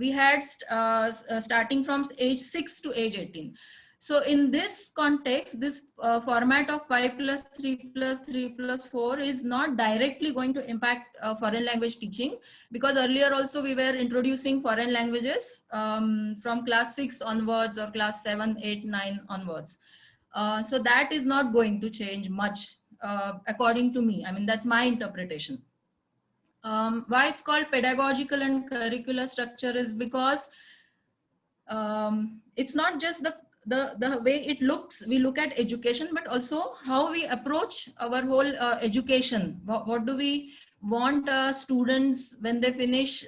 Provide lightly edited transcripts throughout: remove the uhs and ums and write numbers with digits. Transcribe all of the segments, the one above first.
we had starting from age 6 to age 18. So in this context, this format of 5 plus 3 plus 3 plus 4 is not directly going to impact foreign language teaching, because earlier also we were introducing foreign languages from class 6 onwards or class 7, 8, 9 onwards. So that is not going to change much according to me. I mean, that's my interpretation. Why it's called pedagogical and curricular structure is because it's not just the way it looks, we look at education, but also how we approach our whole education. What do we want students when they finish,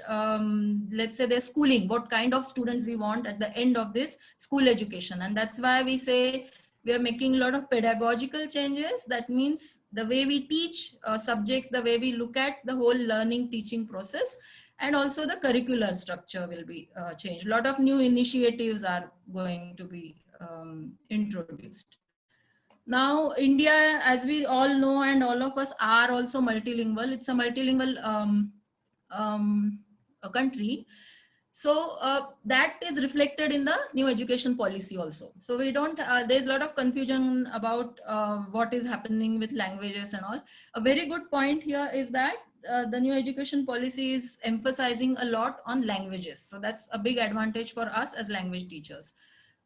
let's say, their schooling, what kind of students we want at the end of this school education. And that's why we say we are making a lot of pedagogical changes. That means the way we teach subjects, the way we look at the whole learning teaching process, and also the curricular structure will be changed. A lot of new initiatives are going to be introduced. Now, India, as we all know, and all of us are also multilingual. It's a multilingual a country. So that is reflected in the new education policy also. So we don't, there's a lot of confusion about what is happening with languages and all. A very good point here is that the new education policy is emphasizing a lot on languages. So that's a big advantage for us as language teachers.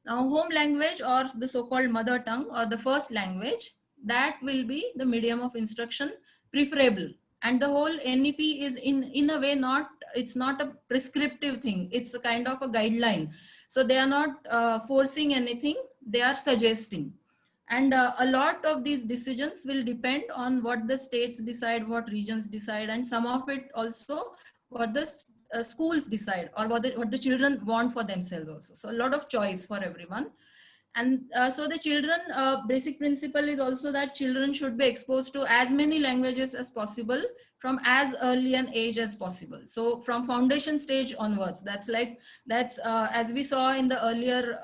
Now, home language, or the so-called mother tongue, or the first language, that will be the medium of instruction preferable. And the whole NEP is in a way not, it's not a prescriptive thing. It's a kind of a guideline. So they are not forcing anything, they are suggesting. And a lot of these decisions will depend on what the states decide, what regions decide, and some of it also what the schools decide, or what the children want for themselves also. So a lot of choice for everyone. And so the children, basic principle is also that children should be exposed to as many languages as possible from as early an age as possible. So from foundation stage onwards, that's as we saw in the earlier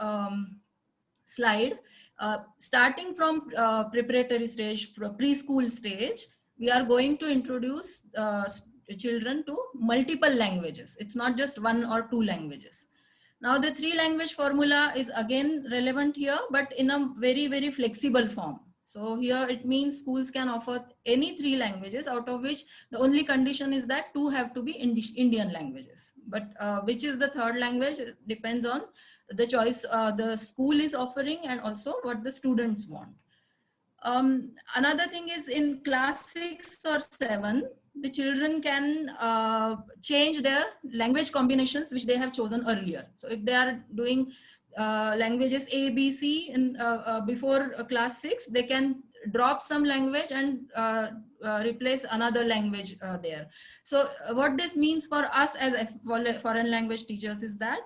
slide, starting from preparatory stage, preschool stage, we are going to introduce children to multiple languages. It's not just one or two languages. Now the 3-language formula is again relevant here, but in a very, very flexible form. So here it means schools can offer any 3 languages, out of which the only condition is that 2 have to be Indian languages. But which is the 3rd language depends on the choice the school is offering and also what the students want. Another thing is in class 6 or 7, the children can change their language combinations which they have chosen earlier. So if they are doing languages A, B, C in, before class 6, they can drop some language and replace another language there. So what this means for us as foreign language teachers is that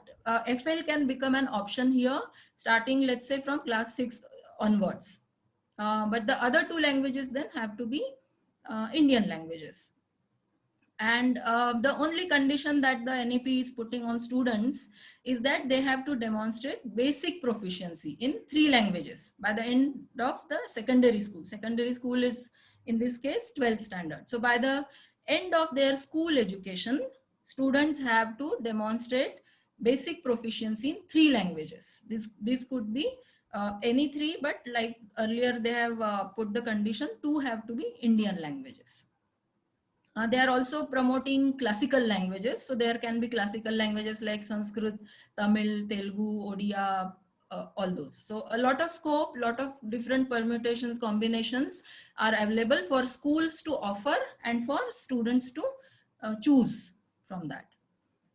FL can become an option here, starting, let's say, from class 6 onwards. But the other 2 languages then have to be Indian languages. And the only condition that the NEP is putting on students is that they have to demonstrate basic proficiency in 3 languages by the end of the secondary school. Secondary school is, in this case, 12th standard. So by the end of their school education, students have to demonstrate basic proficiency in 3 languages. This could be any 3, but like earlier they have put the condition 2 have to be Indian languages. They are also promoting classical languages. So there can be classical languages like Sanskrit, Tamil, Telugu, Odia, all those. So a lot of scope, lot of different permutations, combinations are available for schools to offer and for students to choose from that.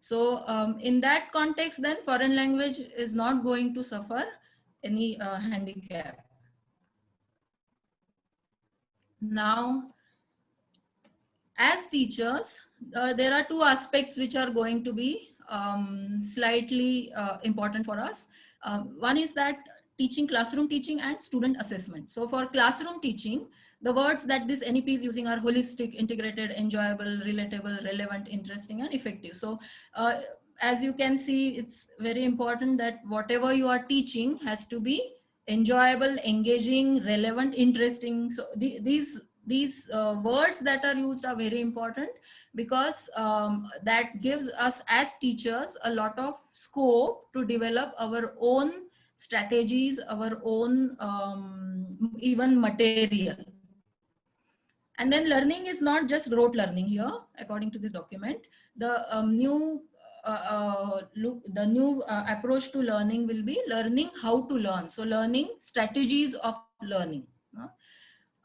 So in that context, then foreign language is not going to suffer any handicap. Now, as teachers, there are 2 aspects which are going to be slightly important for us. One is that classroom teaching and student assessment. So for classroom teaching, the words that this NEP is using are holistic, integrated, enjoyable, relatable, relevant, interesting, and effective. So as you can see, it's very important that whatever you are teaching has to be enjoyable, engaging, relevant, interesting. So these these words that are used are very important, because that gives us as teachers a lot of scope to develop our own strategies, our own even material. And then learning is not just rote learning here, according to this document. The new approach to learning will be learning how to learn. So learning strategies of learning.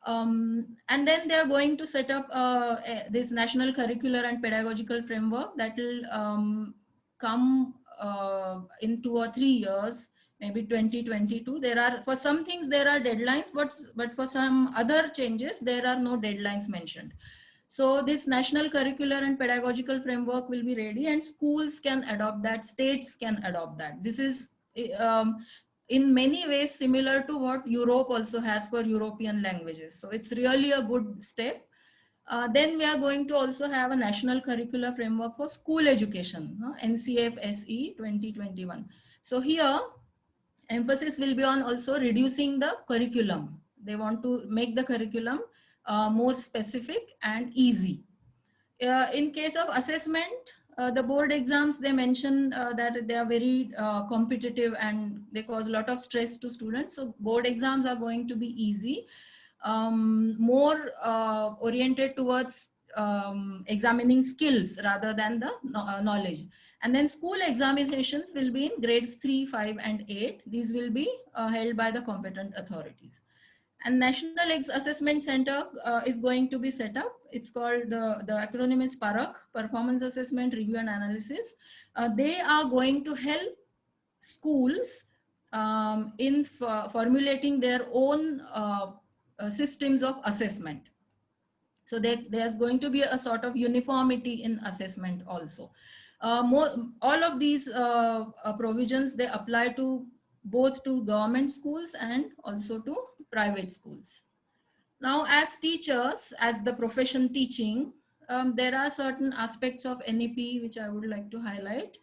And then they are going to set up this national curricular and pedagogical framework that will come in 2 or 3 years, maybe 2022. There are, for some things there are deadlines, but for some other changes there are no deadlines mentioned. So this national curricular and pedagogical framework will be ready, and schools can adopt that, states can adopt that. This is in many ways similar to what Europe also has for European languages. So it's really a good step. Then we are going to also have a national curricular framework for school education, NCF-SE 2021. So here emphasis will be on also reducing the curriculum. They want to make the curriculum more specific and easy. In case of assessment, the board exams, they mention that they are very competitive and they cause a lot of stress to students. So board exams are going to be easy, more oriented towards examining skills rather than the knowledge. And then school examinations will be in grades 3, 5, and 8. These will be held by the competent authorities. And National Assessment Center is going to be set up. It's called, the acronym is PARAK, Performance Assessment Review and Analysis. They are going to help schools in formulating their own systems of assessment. So there's going to be a sort of uniformity in assessment also. All of these provisions, they apply to both to government schools and also to private schools. Now, as teachers, as the profession teaching, there are certain aspects of NEP which I would like to highlight.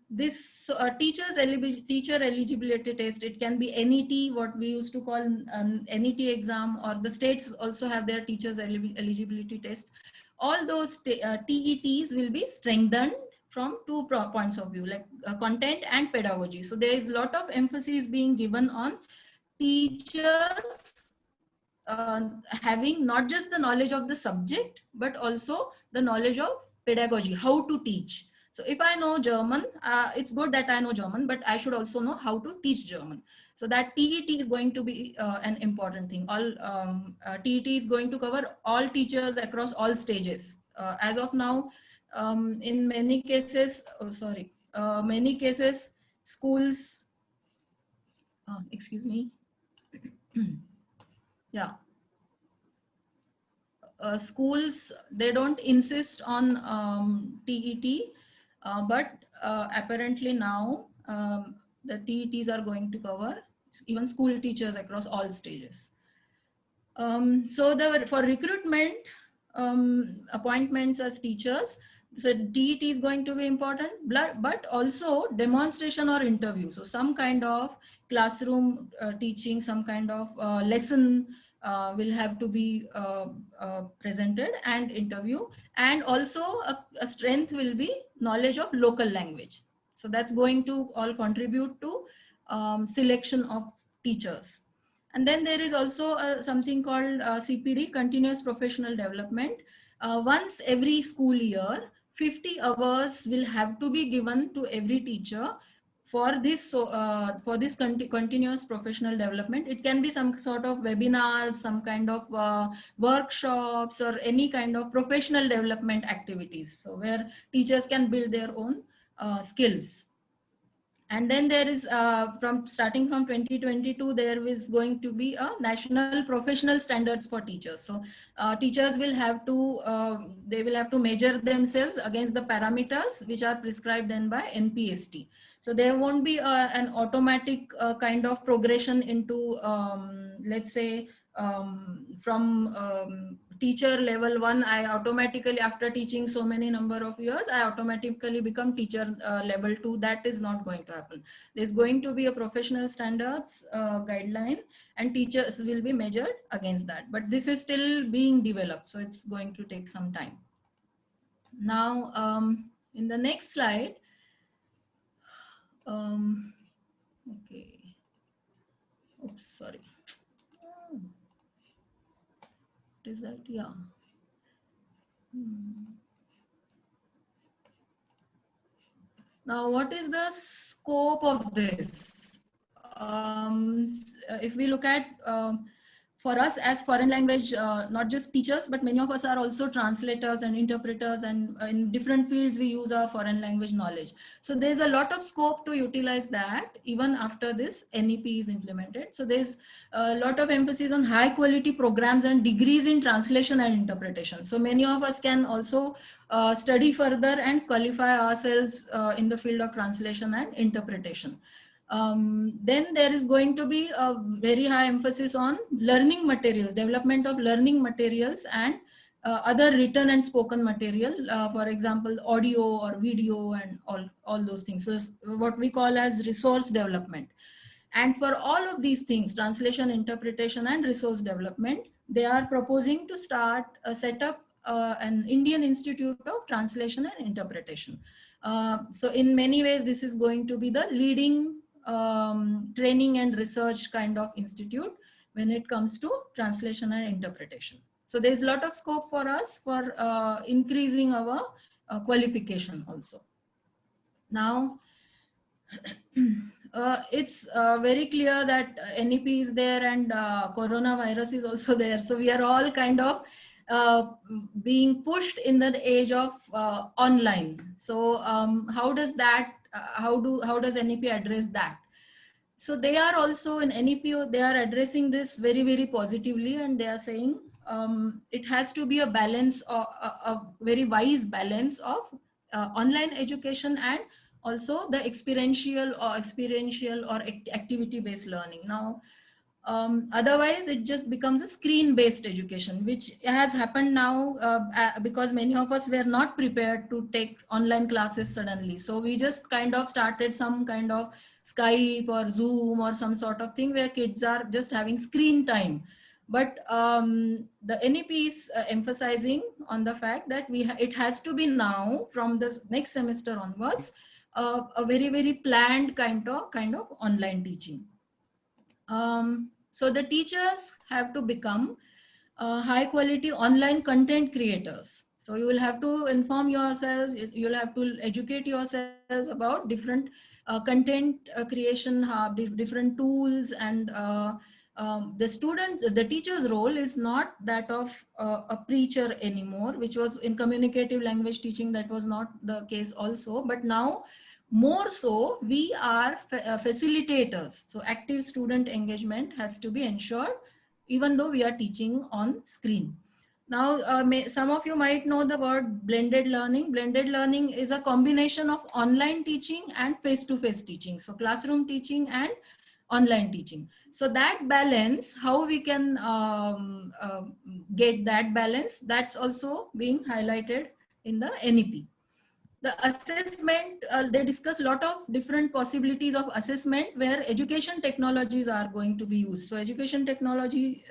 This teacher eligibility test, it can be NET, what we used to call an NET exam, or the states also have their teachers eligibility test. All those TETs will be strengthened from two points of view, like content and pedagogy. So there is a lot of emphasis being given on teachers having not just the knowledge of the subject, but also the knowledge of pedagogy, how to teach. So if I know German, it's good that I know German, but I should also know how to teach German. So that TET is going to be an important thing. TET is going to cover all teachers across all stages. As of now, in many cases, many cases, schools, excuse me, yeah. Schools, they don't insist on TET, but apparently now the TETs are going to cover even school teachers across all stages. So for recruitment, appointments as teachers, so TET is going to be important, but also demonstration or interview. So some kind of classroom teaching, some kind of lesson will have to be presented and interview. And also a strength will be knowledge of local language. So that's going to all contribute to selection of teachers. And then there is also something called CPD, Continuous Professional Development. Once every school year, 50 hours will have to be given to every teacher for this. For this continuous professional development. It can be some sort of webinars, some kind of workshops, or any kind of professional development activities. So where teachers can build their own skills. And then there is, starting from 2022, there is going to be a national professional standards for teachers. So teachers will have to, they will have to measure themselves against the parameters which are prescribed then by NPST. So there won't be an automatic kind of progression into, let's say, from teacher level 1, I automatically, after teaching so many number of years, I automatically become teacher level 2. That is not going to happen. There's going to be a professional standards guideline, and teachers will be measured against that. But this is still being developed, so it's going to take some time. Now, in the next slide, okay, oops, sorry. What is that? Yeah. Now, what is the scope of this? If we look at for us as foreign language, not just teachers, but many of us are also translators and interpreters, and in different fields we use our foreign language knowledge. So there's a lot of scope to utilize that even after this NEP is implemented. So there's a lot of emphasis on high quality programs and degrees in translation and interpretation. So many of us can also study further and qualify ourselves in the field of translation and interpretation. Then there is going to be a very high emphasis on learning materials, development of learning materials and other written and spoken material, for example, audio or video and all those things. So what we call as resource development. And for all of these things, translation, interpretation, and resource development, they are proposing to start set up an Indian Institute of Translation and Interpretation. So in many ways, this is going to be the leading training and research kind of institute when it comes to translation and interpretation. So there's a lot of scope for us for increasing our qualification also. Now, it's very clear that NEP is there and coronavirus is also there. So we are all kind of being pushed in the age of online. So how does that, how does NEP address that? So they are also in NEP, they are addressing this very, very positively, and they are saying it has to be a balance, a very wise balance of online education and also the experiential or activity based learning. Now, otherwise it just becomes a screen based education, which has happened now because many of us were not prepared to take online classes suddenly. So we just kind of started some kind of Skype or Zoom or some sort of thing where kids are just having screen time. But the NEP is emphasizing on the fact that it has to be now from the next semester onwards a very, very planned kind of online teaching. So the teachers have to become high quality online content creators. So you will have to inform yourselves, you'll have to educate yourselves about different content creation, different tools, and the teacher's role is not that of a preacher anymore, which was in communicative language teaching, that was not the case also. But now more so, we are facilitators. So active student engagement has to be ensured even though we are teaching on screen. Now, some of you might know the word blended learning. Blended learning is a combination of online teaching and face-to-face teaching. So classroom teaching and online teaching. So that balance, how we can get that balance, that's also being highlighted in the NEP. The assessment, they discuss a lot of different possibilities of assessment where education technologies are going to be used. So education technology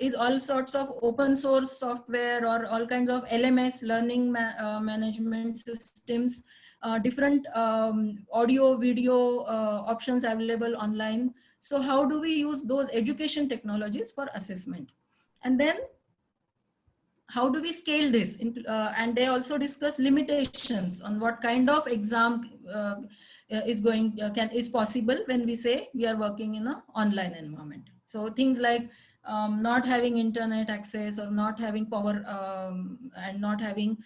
is all sorts of open source software or all kinds of LMS, learning management systems, different audio, video options available online. So how do we use those education technologies for assessment? And then how do we scale this? And they also discuss limitations on what kind of exam is possible when we say we are working in an online environment. So things like not having internet access or not having power and not having,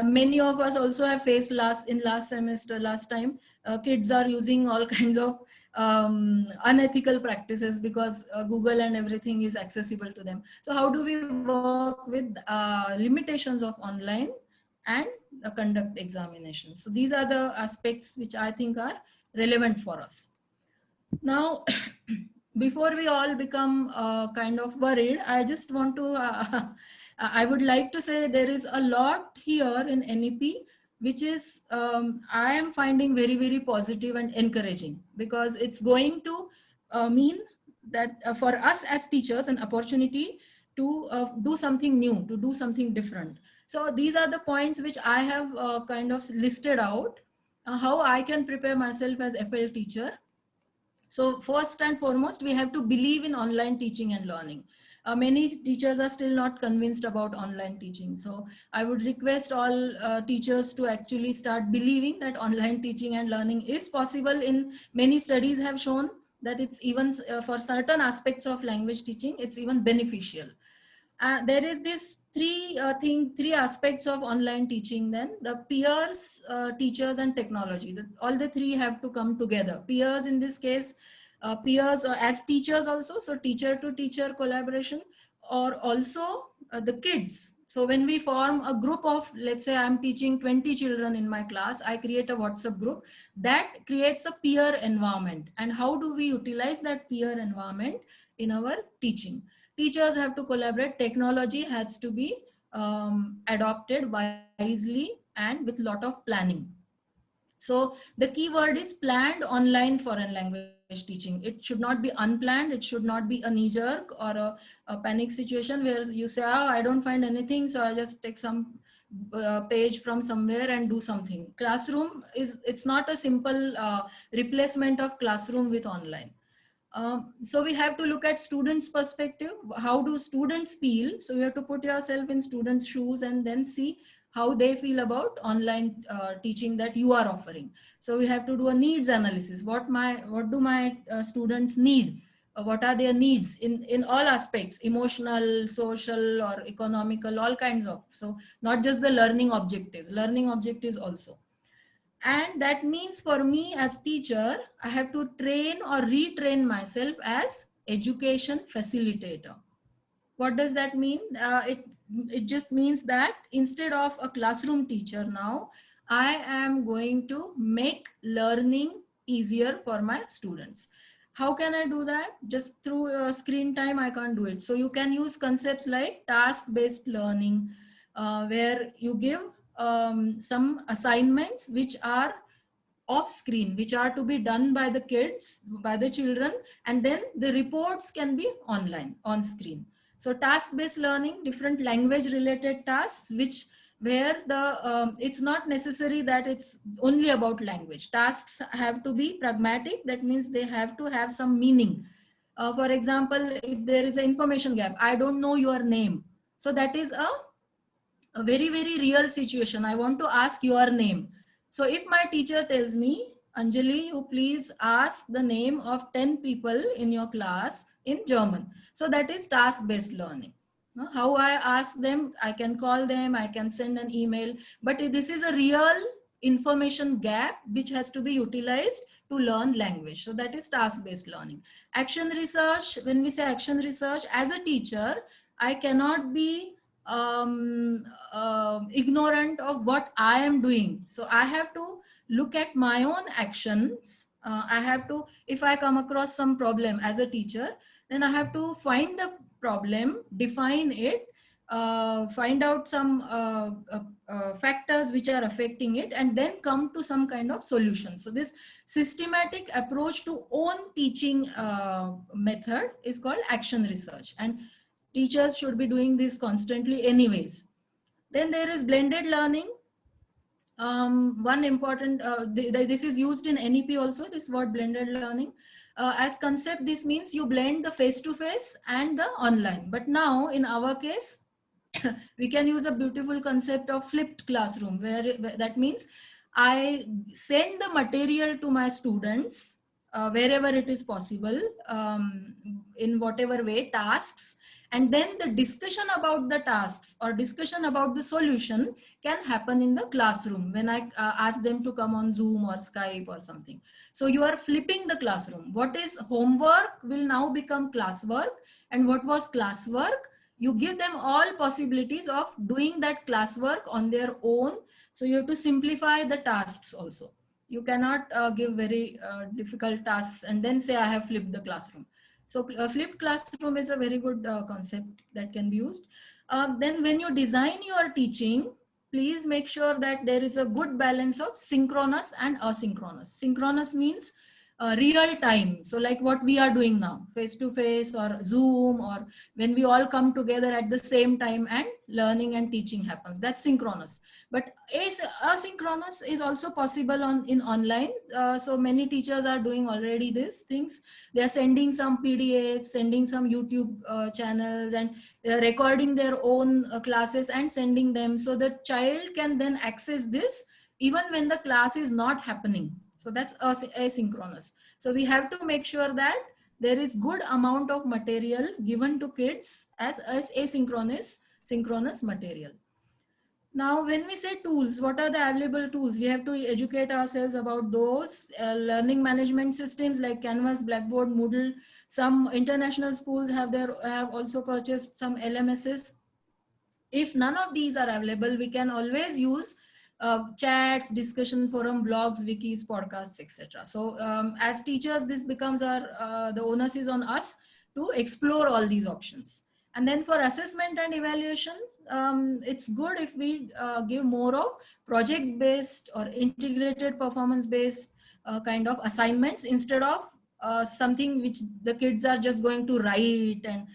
many of us also have faced last time, kids are using all kinds of unethical practices because Google and everything is accessible to them. So how do we work with limitations of online and conduct examinations? So these are the aspects which I think are relevant for us. Now, before we all become kind of worried, I just want to I would like to say there is a lot here in NEP, which is I am finding very, very positive and encouraging, because it's going to mean that for us as teachers, an opportunity to do something new, to do something different. So these are the points which I have kind of listed out, how I can prepare myself as FL teacher. So first and foremost, we have to believe in online teaching and learning. Many teachers are still not convinced about online teaching. So I would request all teachers to actually start believing that online teaching and learning is possible. In many studies have shown that it's even for certain aspects of language teaching, it's even beneficial. There is this three aspects of online teaching. Then the peers, teachers and technology, all the three have to come together. Peers in this case, peers as teachers also, so teacher to teacher collaboration, or also the kids. So when we form a group of, let's say I'm teaching 20 children in my class, I create a WhatsApp group that creates a peer environment. And how do we utilize that peer environment in our teaching? Teachers have to collaborate. Technology has to be adopted wisely and with lot of planning. So the key word is planned online foreign language teaching. It should not be unplanned. It should not be a knee jerk or a panic situation where you say, oh, I don't find anything, so I just take some page from somewhere and do something. Classroom is, it's not a simple replacement of classroom with online. So we have to look at students' perspective. How do students feel? So you have to put yourself in students' shoes and then see how they feel about online teaching that you are offering. So we have to do a needs analysis. What do my students need? What are their needs in all aspects, emotional, social, or economical, all kinds of. So not just the learning objectives also. And that means for me as teacher, I have to train or retrain myself as education facilitator. What does that mean? It just means that instead of a classroom teacher, now I am going to make learning easier for my students. How can I do that? Just through screen time I can't do it. So you can use concepts like task based learning, where you give some assignments which are off screen, which are to be done by the kids, by the children, and then the reports can be online, on screen. So task based learning, different language related tasks, which where the it's not necessary that it's only about language. Tasks have to be pragmatic. That means they have to have some meaning. For example, if there is an information gap, I don't know your name, so that is a very, very real situation. I want to ask your name. So if my teacher tells me, Anjali, you please ask the name of 10 people in your class in German. So that is task-based learning. How I ask them, I can call them, I can send an email, but this is a real information gap which has to be utilized to learn language. So that is task-based learning. Action research, when we say action research, as a teacher, I cannot be ignorant of what I am doing. So I have to look at my own actions. I have to, if I come across some problem as a teacher, then I have to find the problem, define it, find out some factors which are affecting it, and then come to some kind of solution. So this systematic approach to own teaching method is called action research. And teachers should be doing this constantly anyways. Then there is blended learning. One important, this is used in NEP also, this word blended learning. As concept, this means you blend the face-to-face and the online. But now in our case, we can use a beautiful concept of flipped classroom, where that means I send the material to my students wherever it is possible, in whatever way, tasks, and then the discussion about the tasks or discussion about the solution can happen in the classroom when I ask them to come on Zoom or Skype or something. So you are flipping the classroom. What is homework will now become classwork, and what was classwork, you give them all possibilities of doing that classwork on their own. So you have to simplify the tasks also. You cannot give very difficult tasks and then say I have flipped the classroom. So flipped classroom is a very good concept that can be used. Then when you design your teaching, please make sure that there is a good balance of synchronous and asynchronous. Synchronous means real time. So like what we are doing now, face to face or Zoom, or when we all come together at the same time and learning and teaching happens. That's synchronous. But asynchronous is also possible in online. So many teachers are doing already these things. They are sending some PDFs, sending some YouTube channels, and recording their own classes and sending them, so the child can then access this even when the class is not happening. So that's asynchronous. So we have to make sure that there is good amount of material given to kids as asynchronous synchronous material. Now, when we say tools, what are the available tools? We have to educate ourselves about those. Learning management systems like Canvas, Blackboard, Moodle. Some international schools have also purchased some LMSs. If none of these are available, we can always use chats, discussion forum, blogs, wikis, podcasts, etc. So as teachers, this becomes the onus is on us to explore all these options. And then for assessment and evaluation, it's good if we give more of project based or integrated performance based kind of assignments, instead of something which the kids are just going to write, and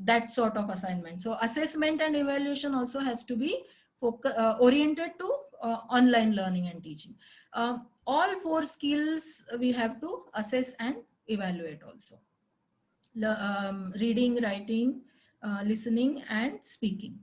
that sort of assignment. So assessment and evaluation also has to be oriented to online learning and teaching. All four skills we have to assess and evaluate also. Reading, writing, listening, and speaking.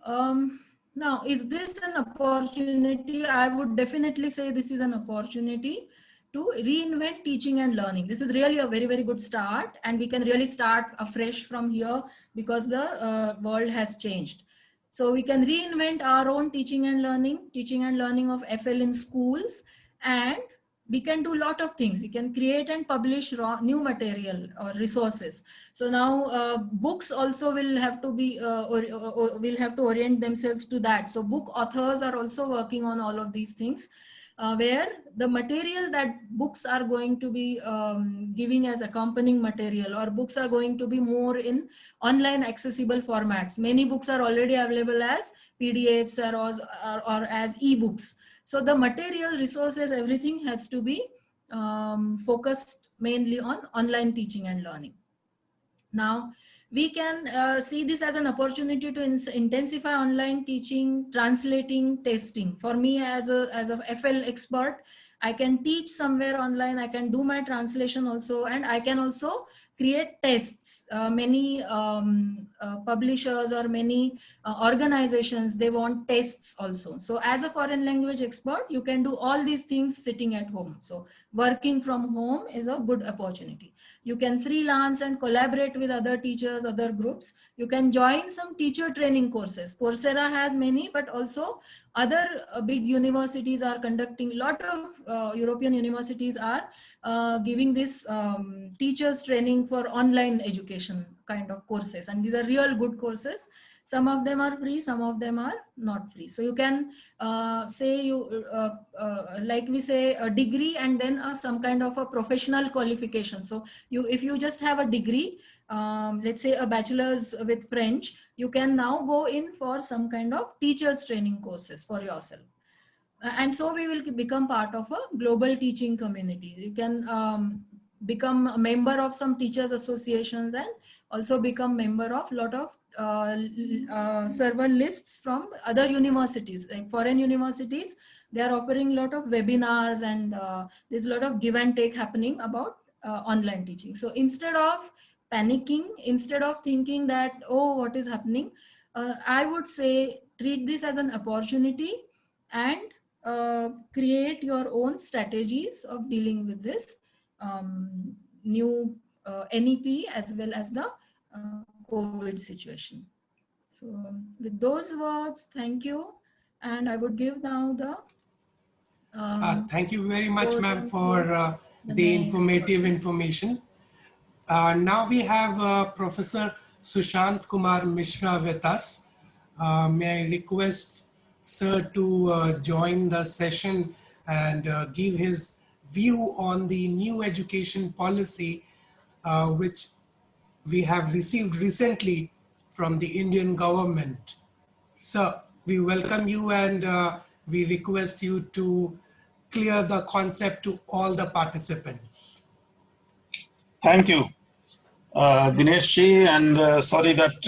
Now, is this an opportunity? I would definitely say this is an opportunity to reinvent teaching and learning. This is really a very, very good start, and we can really start afresh from here because the world has changed. So we can reinvent our own teaching and learning of FL in schools, and we can do a lot of things. We can create and publish new material or resources. So now books also will have to be will have to orient themselves to that. So book authors are also working on all of these things, where the material that books are going to be giving as accompanying material, or books are going to be more in online accessible formats. Many books are already available as PDFs or as ebooks. So the material, resources, everything has to be focused mainly on online teaching and learning. Now, we can see this as an opportunity to intensify online teaching, translating, testing. For me, as a FL expert, I can teach somewhere online, I can do my translation also, and I can also create tests. Many publishers or many organizations, they want tests also. So as a foreign language expert, you can do all these things sitting at home. So working from home is a good opportunity. You can freelance and collaborate with other teachers, other groups. You can join some teacher training courses. Coursera has many, but also other big universities are conducting. A lot of European universities are giving this teachers training for online education kind of courses, and these are real good courses. Some of them are free, some of them are not free. So you can say like we say a degree, and then some kind of a professional qualification. So if you just have a degree, let's say a bachelor's with French, you can now go in for some kind of teachers training courses for yourself. And so we will become part of a global teaching community. You can become a member of some teachers associations, and also become member of lot of server lists from other universities, like foreign universities. They are offering a lot of webinars, and there's a lot of give and take happening about online teaching. So instead of panicking, instead of thinking that, oh, what is happening, I would say treat this as an opportunity, and create your own strategies of dealing with this new NEP as well as the COVID situation. So with those words, thank you. And I would give now the thank you very much, ma'am, for the the main informative person. information. Now we have Professor Sushant Kumar Mishra with us. May I request sir to join the session and give his view on the new education policy which we have received recently from the Indian government. Sir, we welcome you and we request you to clear the concept to all the participants. Thank you, Dinesh ji, and sorry that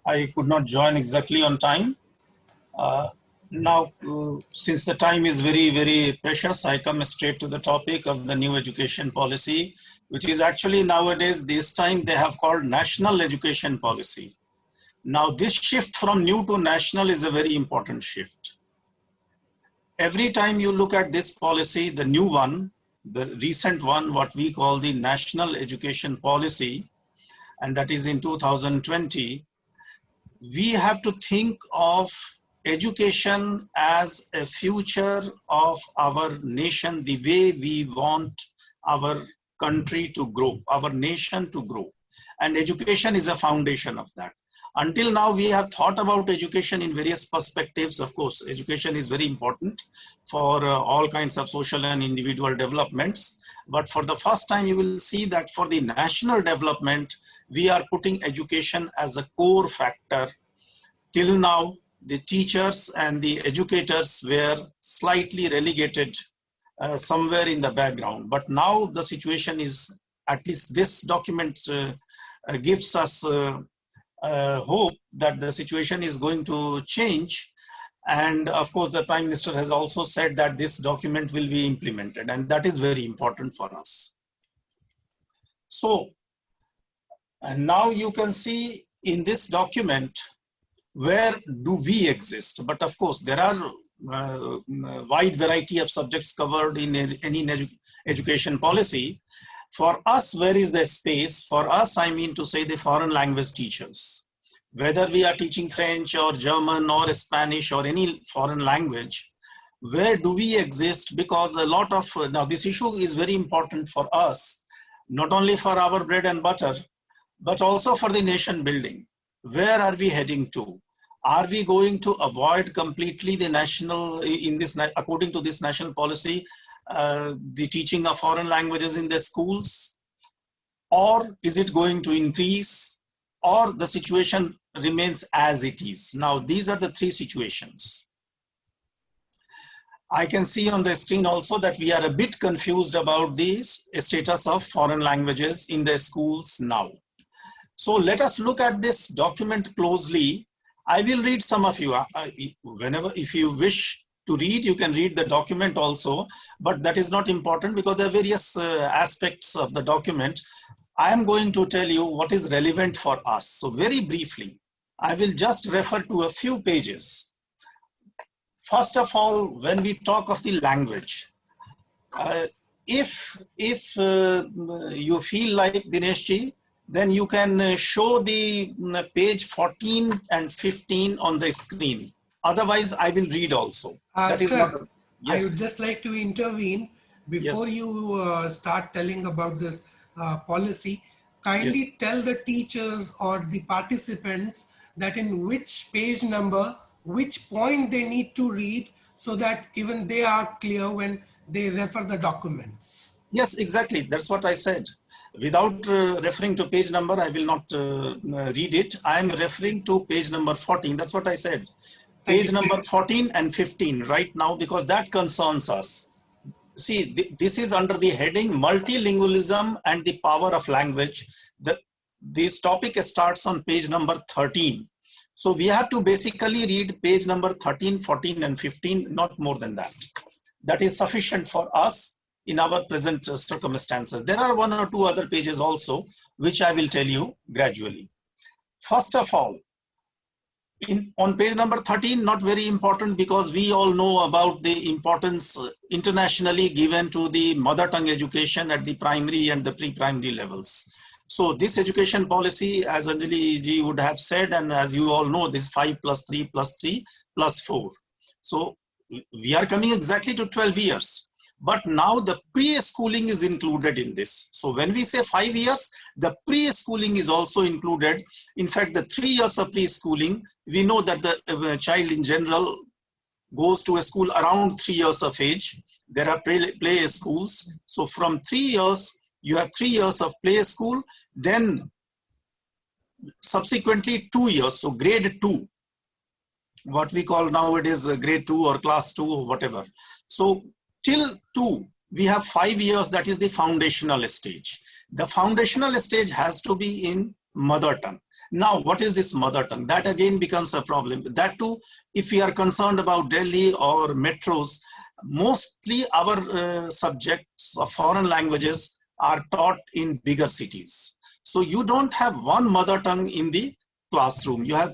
I could not join exactly on time. Now, since the time is very, very precious, I come straight to the topic of the new education policy, which is actually nowadays, this time they have called National Education Policy. Now, this shift from new to national is a very important shift. Every time you look at this policy, the new one, the recent one, what we call the National Education Policy, and that is in 2020, we have to think of education as a future of our nation, the way we want our country to grow, our nation to grow. And education is a foundation of that. Until now, we have thought about education in various perspectives. Of course, education is very important for all kinds of social and individual developments. But for the first time, you will see that for the national development, we are putting education as a core factor. Till now, the teachers and the educators were slightly relegated somewhere in the background. But now the situation is, at least this document gives us hope that the situation is going to change. And of course, the Prime Minister has also said that this document will be implemented, and that is very important for us. So, and now you can see in this document, where do we exist? But of course, there are wide variety of subjects covered in any education policy. For us, where is the space? For us, I mean to say the foreign language teachers. Whether we are teaching French or German or Spanish or any foreign language, where do we exist? Because a lot of, now this issue is very important for us, not only for our bread and butter, but also for the nation building. Where are we heading to? Are we going to avoid completely the national, in this, according to this national policy, the teaching of foreign languages in the schools? Or is it going to increase? Or the situation remains as it is? Now, these are the three situations. I can see on the screen also that we are a bit confused about the status of foreign languages in the schools now. So let us look at this document closely. I will read some of you. Whenever, if you wish to read, you can read the document also, but that is not important because there are various aspects of the document. I am going to tell you what is relevant for us. So very briefly, I will just refer to a few pages. First of all, when we talk of the language, if you feel like Dinesh ji, then you can show the page 14 and 15 on the screen. Otherwise, I will read also. Sir, yes. I would just like to intervene before Yes. you start telling about this policy. Kindly tell the teachers or the participants that in which page number, which point they need to read so that even they are clear when they refer the documents. Yes, exactly. That's what I said. Without referring to page number, I will not read it. I am referring to page number 14. That's what I said. Page number 14 and 15 right now, because that concerns us. See, this is under the heading multilingualism and the power of language. This topic starts on page number 13. So we have to basically read page number 13, 14 and 15, not more than that. That is sufficient for us in our present circumstances. There are one or two other pages also, which I will tell you gradually. First of all, on page number 13, not very important because we all know about the importance internationally given to the mother tongue education at the primary and the pre-primary levels. So this education policy, as Anjali ji would have said, and as you all know, this 5 + 3 + 3 + 4. So we are coming exactly to 12 years. But now the pre-schooling is included in this. So when we say 5 years, the pre-schooling is also included. In fact, the 3 years of pre-schooling, we know that the child in general goes to a school around 3 years of age. There are play schools. So from 3 years, you have 3 years of play school. Then subsequently 2 years, so grade 2, what we call nowadays grade 2 or class 2 or whatever. So till 2, we have 5 years, that is the foundational stage. The foundational stage has to be in mother tongue. Now, what is this mother tongue? That again becomes a problem. That too, if we are concerned about Delhi or metros, mostly our subjects of foreign languages are taught in bigger cities. So you don't have one mother tongue in the classroom. You have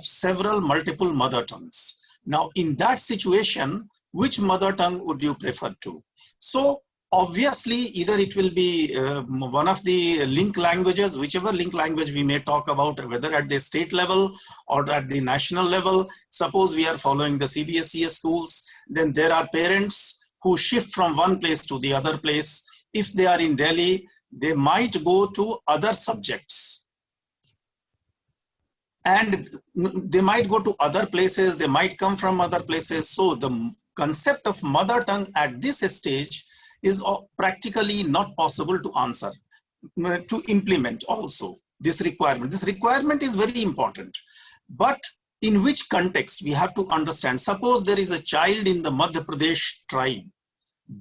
multiple mother tongues. Now, in that situation, which mother tongue would you prefer to? So obviously, either it will be one of the link languages, whichever link language we may talk about, whether at the state level or at the national level. Suppose we are following the CBSE schools, then there are parents who shift from one place to the other place. If they are in Delhi, they might go to other subjects. And they might go to other places, they might come from other places. So the concept of mother tongue at this stage is practically not possible to answer, to implement also this requirement. This requirement is very important, but in which context we have to understand. Suppose there is a child in the Madhya Pradesh tribe.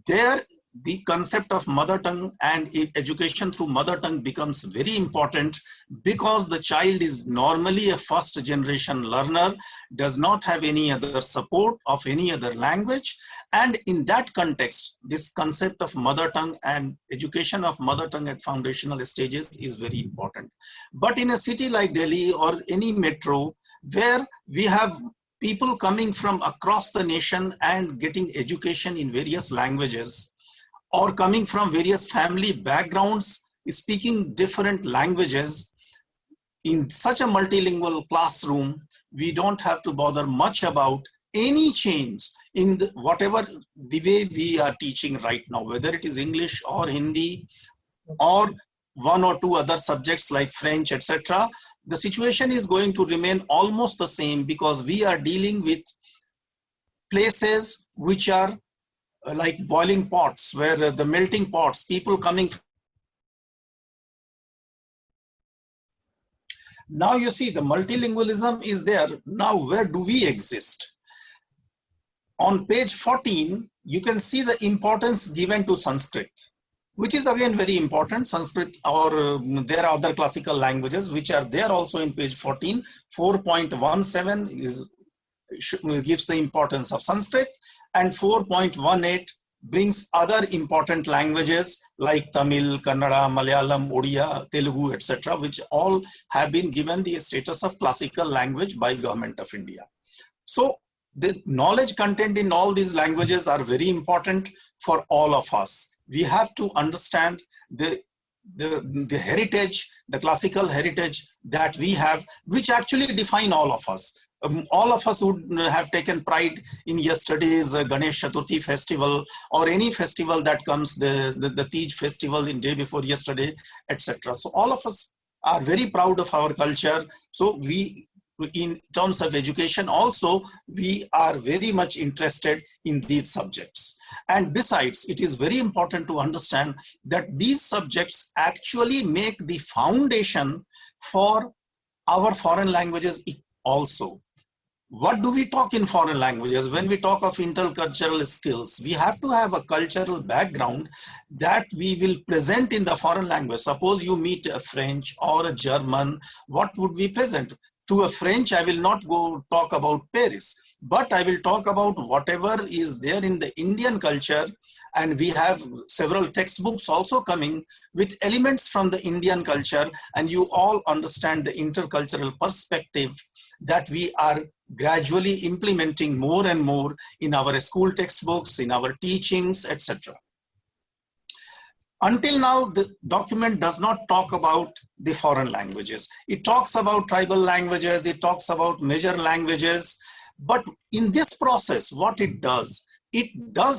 There, the concept of mother tongue and education through mother tongue becomes very important, because the child is normally a first generation learner, does not have any other support of any other language. And in that context, this concept of mother tongue and education of mother tongue at foundational stages is very important. But in a city like Delhi or any metro, where we have people coming from across the nation and getting education in various languages, or coming from various family backgrounds, speaking different languages, in such a multilingual classroom, we don't have to bother much about any change in whatever the way we are teaching right now, whether it is English or Hindi or one or two other subjects like French, etc. The situation is going to remain almost the same, because we are dealing with places which are like boiling pots, where the melting pots, people coming. Now you see the multilingualism is there. Now where do we exist? On page 14, you can see the importance given to Sanskrit, which is again very important. Sanskrit, or there are other classical languages which are there also in page 14. 4.17 gives the importance of Sanskrit, and 4.18 brings other important languages like Tamil, Kannada, Malayalam, Odia, Telugu, etc., which all have been given the status of classical language by Government of India. So the knowledge content in all these languages are very important for all of us. We have to understand the heritage, the classical heritage that we have, which actually define all of us. All of us would have taken pride in yesterday's Ganesh Chaturthi festival, or any festival that comes, the Tej festival in day before yesterday, etc. So all of us are very proud of our culture. So we, in terms of education also, we are very much interested in these subjects. And besides, it is very important to understand that these subjects actually make the foundation for our foreign languages also. What do we talk in foreign languages? When we talk of intercultural skills, we have to have a cultural background that we will present in the foreign language. Suppose you meet a French or a German, what would we present? To a French, I will not go talk about Paris, but I will talk about whatever is there in the Indian culture. And we have several textbooks also coming with elements from the Indian culture, and you all understand the intercultural perspective that we are gradually implementing more and more in our school textbooks, in our teachings, etc. Until now, the document does not talk about the foreign languages. It talks about tribal languages, it talks about major languages, but in this process, what it does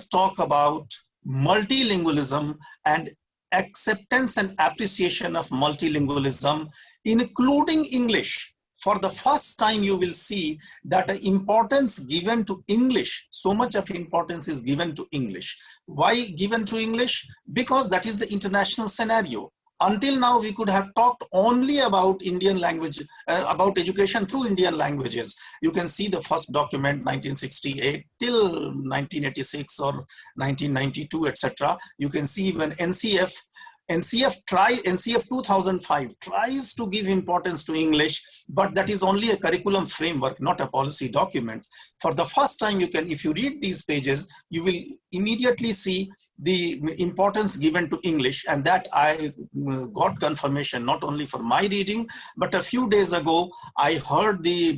talk about multilingualism and acceptance and appreciation of multilingualism, including English. For the first time, you will see that the importance given to English, so much of importance is given to English. Why given to English? Because that is the international scenario. Until now, we could have talked only about Indian language, about education through Indian languages. You can see the first document, 1968 till 1986 or 1992, etc. You can see when NCF 2005 tries to give importance to English, but that is only a curriculum framework, not a policy document. For the first time, if you read these pages, you will immediately see the importance given to English, and that I got confirmation not only for my reading, but a few days ago, I heard the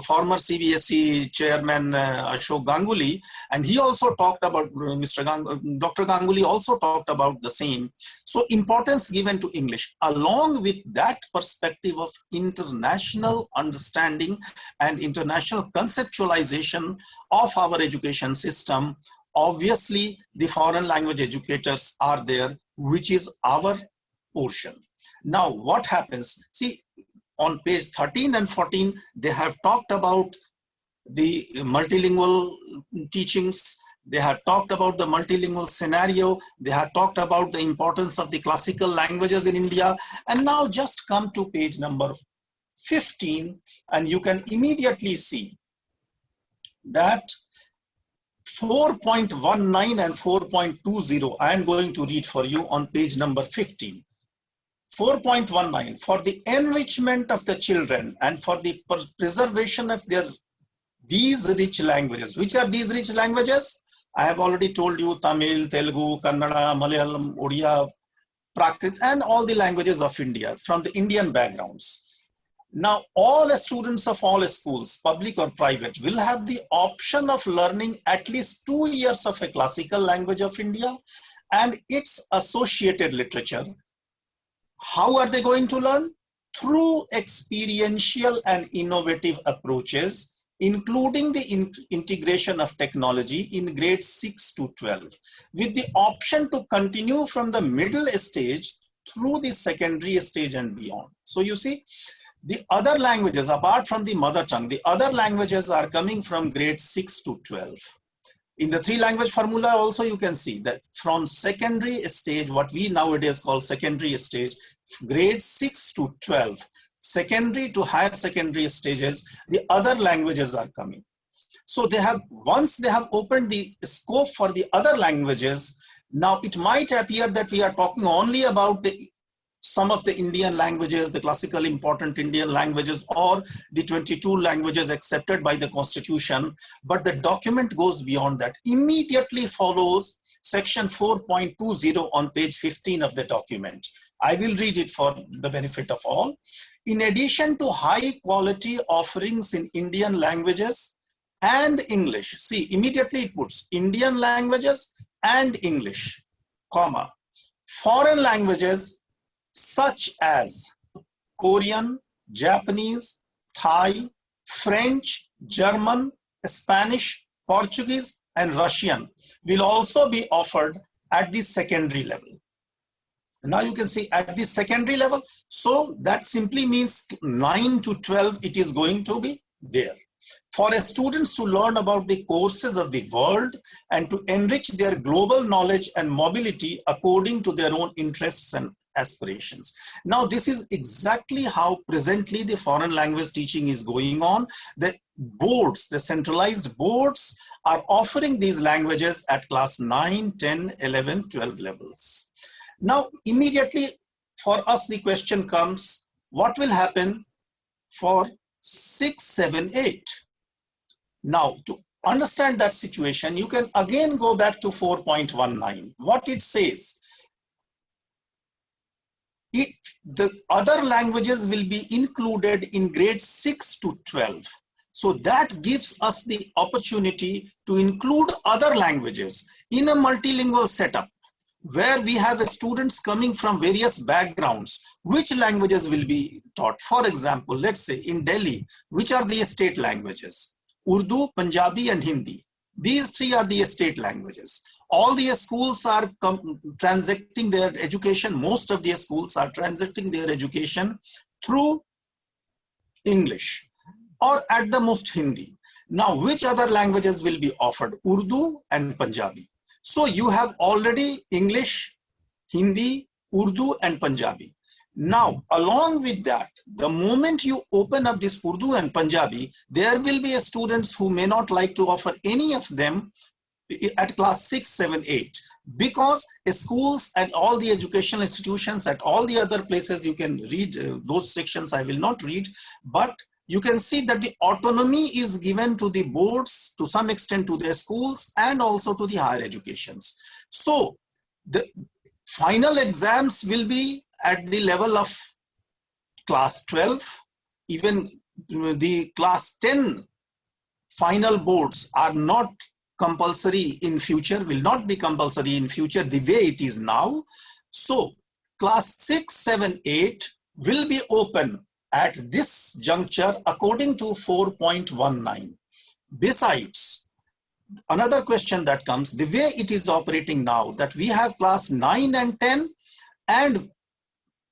former CBSE chairman Ashok Ganguly, and he also talked about, Dr. Ganguly also talked about the same. So importance given to English, along with that perspective of international understanding and international conceptualization of our education system. Obviously, the foreign language educators are there, which is our portion. Now, what happens? See, on page 13 and 14, they have talked about the multilingual teachings. They have talked about the multilingual scenario. They have talked about the importance of the classical languages in India. And now just come to page number 15, and you can immediately see that 4.19 and 4.20, I am going to read for you on page number 15. 4.19, for the enrichment of the children and for the preservation of these rich languages. Which are these rich languages? I have already told you: Tamil, Telugu, Kannada, Malayalam, Odia, Prakrit, and all the languages of India from the Indian backgrounds. Now, all the students of all schools, public or private, will have the option of learning at least 2 years of a classical language of India and its associated literature. How are they going to learn? Through experiential and innovative approaches, including the integration of technology in grades 6 to 12, with the option to continue from the middle stage through the secondary stage and beyond. So you see, the other languages, apart from the mother tongue, the other languages are coming from grades 6 to 12. In the 3-language formula also, you can see that from secondary stage, what we nowadays call secondary stage, grade 6 to 12, secondary to higher secondary stages, the other languages are coming. So they have, once they have opened the scope for the other languages, now it might appear that we are talking only about some of the Indian languages, the classical important Indian languages, or the 22 languages accepted by the Constitution, but the document goes beyond that. Immediately follows section 4.20 on page 15 of the document. I will read it for the benefit of all. In addition to high quality offerings in Indian languages and English, see, immediately it puts Indian languages and English, comma, foreign languages such as Korean, Japanese, Thai, French, German, Spanish, Portuguese, and Russian will also be offered at the secondary level. Now you can see at the secondary level, so that simply means 9 to 12, it is going to be there. For students to learn about the courses of the world and to enrich their global knowledge and mobility according to their own interests and aspirations. Now, this is exactly how presently the foreign language teaching is going on. The boards, the centralized boards, are offering these languages at class 9, 10, 11, 12 levels. Now, immediately for us, the question comes, what will happen for 6, 7, 8? Now, to understand that situation, you can again go back to 4.19. What it says, the other languages will be included in grades 6 to 12. So that gives us the opportunity to include other languages in a multilingual setup where we have students coming from various backgrounds. Which languages will be taught? For example, let's say in Delhi, which are the state languages? Urdu, Punjabi, and Hindi. These 3 are the state languages. All the schools are transacting their education. Most of the schools are transacting their education through English or at the most Hindi. Now, which other languages will be offered? Urdu and Punjabi. So you have already English, Hindi, Urdu and Punjabi. Now, along with that, the moment you open up this Urdu and Punjabi, there will be students who may not like to offer any of them at class 6, 7, 8. Because schools and all the educational institutions at all the other places, you can read those sections, I will not read, but you can see that the autonomy is given to the boards, to some extent to the schools, and also to the higher educations. So the final exams will be at the level of class 12, even the class 10 final boards are not compulsory in future, will not be compulsory in future the way it is now. So class 6, 7, 8 will be open at this juncture according to 4.19. Besides, another question that comes, the way it is operating now, that we have class 9 and 10 and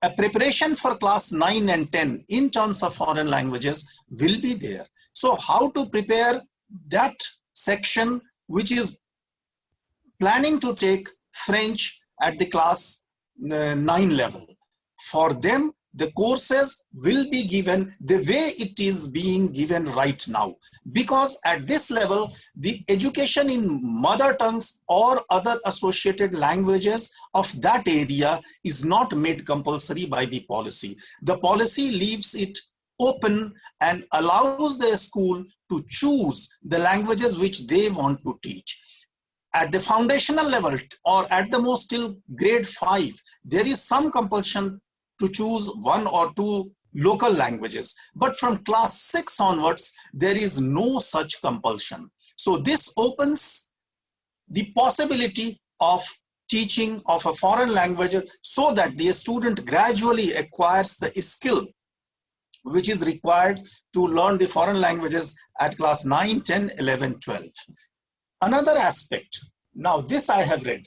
a preparation for class 9 and 10 in terms of foreign languages will be there. So how to prepare that section which is planning to take French at the class 9 level? For them, the courses will be given the way it is being given right now. Because at this level, the education in mother tongues or other associated languages of that area is not made compulsory by the policy. The policy leaves it open and allows the school to choose the languages which they want to teach. At the foundational level or at the most till grade 5, there is some compulsion to choose 1 or 2 local languages. But from class 6 onwards, there is no such compulsion. So this opens the possibility of teaching of a foreign language so that the student gradually acquires the skill which is required to learn the foreign languages at class 9, 10, 11, 12. Another aspect, now this I have read.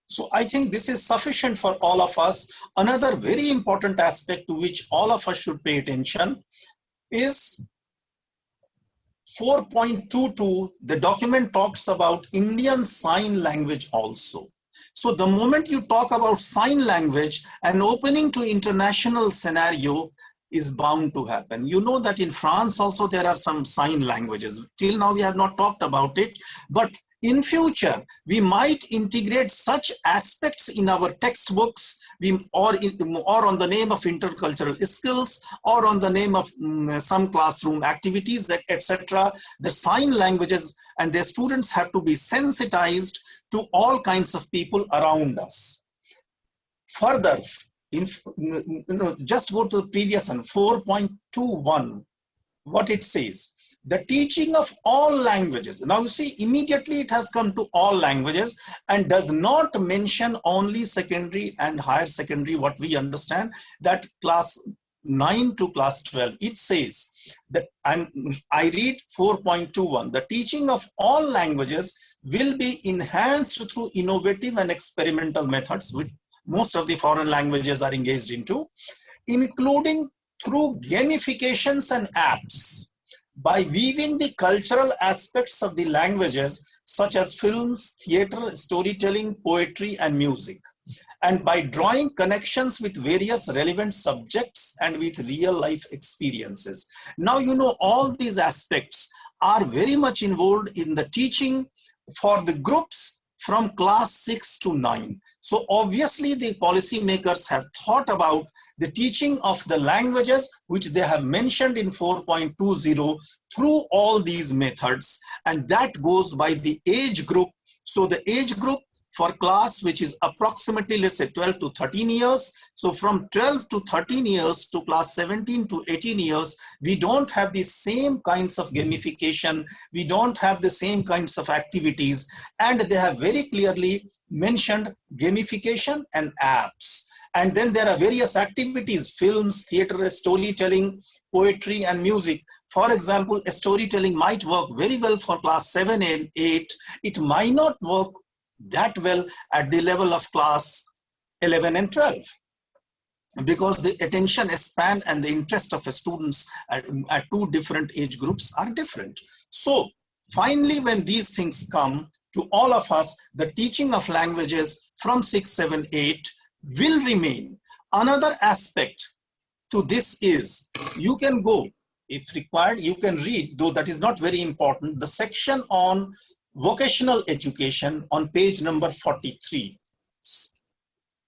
So I think this is sufficient for all of us. Another very important aspect to which all of us should pay attention is 4.22. The document talks about Indian Sign Language also. So the moment you talk about sign language, an opening to international scenario is bound to happen. You know that in France also there are some sign languages. Till now we have not talked about it, but in future we might integrate such aspects in our textbooks, or on the name of intercultural skills, or on the name of some classroom activities, etc. The sign languages and their students have to be sensitized to all kinds of people around us. Further, just go to the previous one, 4.21, what it says. The teaching of all languages. Now you see, immediately it has come to all languages and does not mention only secondary and higher secondary, what we understand, that class 9 to class 12. It says that, I read 4.21, the teaching of all languages will be enhanced through innovative and experimental methods, which most of the foreign languages are engaged into, including through gamifications and apps, by weaving the cultural aspects of the languages such as films, theater, storytelling, poetry, and music, and by drawing connections with various relevant subjects and with real life experiences. Now, you know, all these aspects are very much involved in the teaching for the groups from class 6 to 9. So obviously the policymakers have thought about the teaching of the languages which they have mentioned in 4.20 through all these methods, and that goes by the age group. So the age group for class, which is approximately, let's say 12 to 13 years. So from 12 to 13 years to class 17 to 18 years, we don't have the same kinds of gamification. We don't have the same kinds of activities. And they have very clearly mentioned gamification and apps. And then there are various activities, films, theater, storytelling, poetry, and music. For example, storytelling might work very well for class 7 and 8. It might not work that well at the level of class 11 and 12, because the attention span and the interest of students at two different age groups are different. So finally, when these things come to all of us, the teaching of languages from 6, 7, 8 will remain. Another aspect to this is, you can go, if required, you can read, though that is not very important, the section on vocational education on page number 43.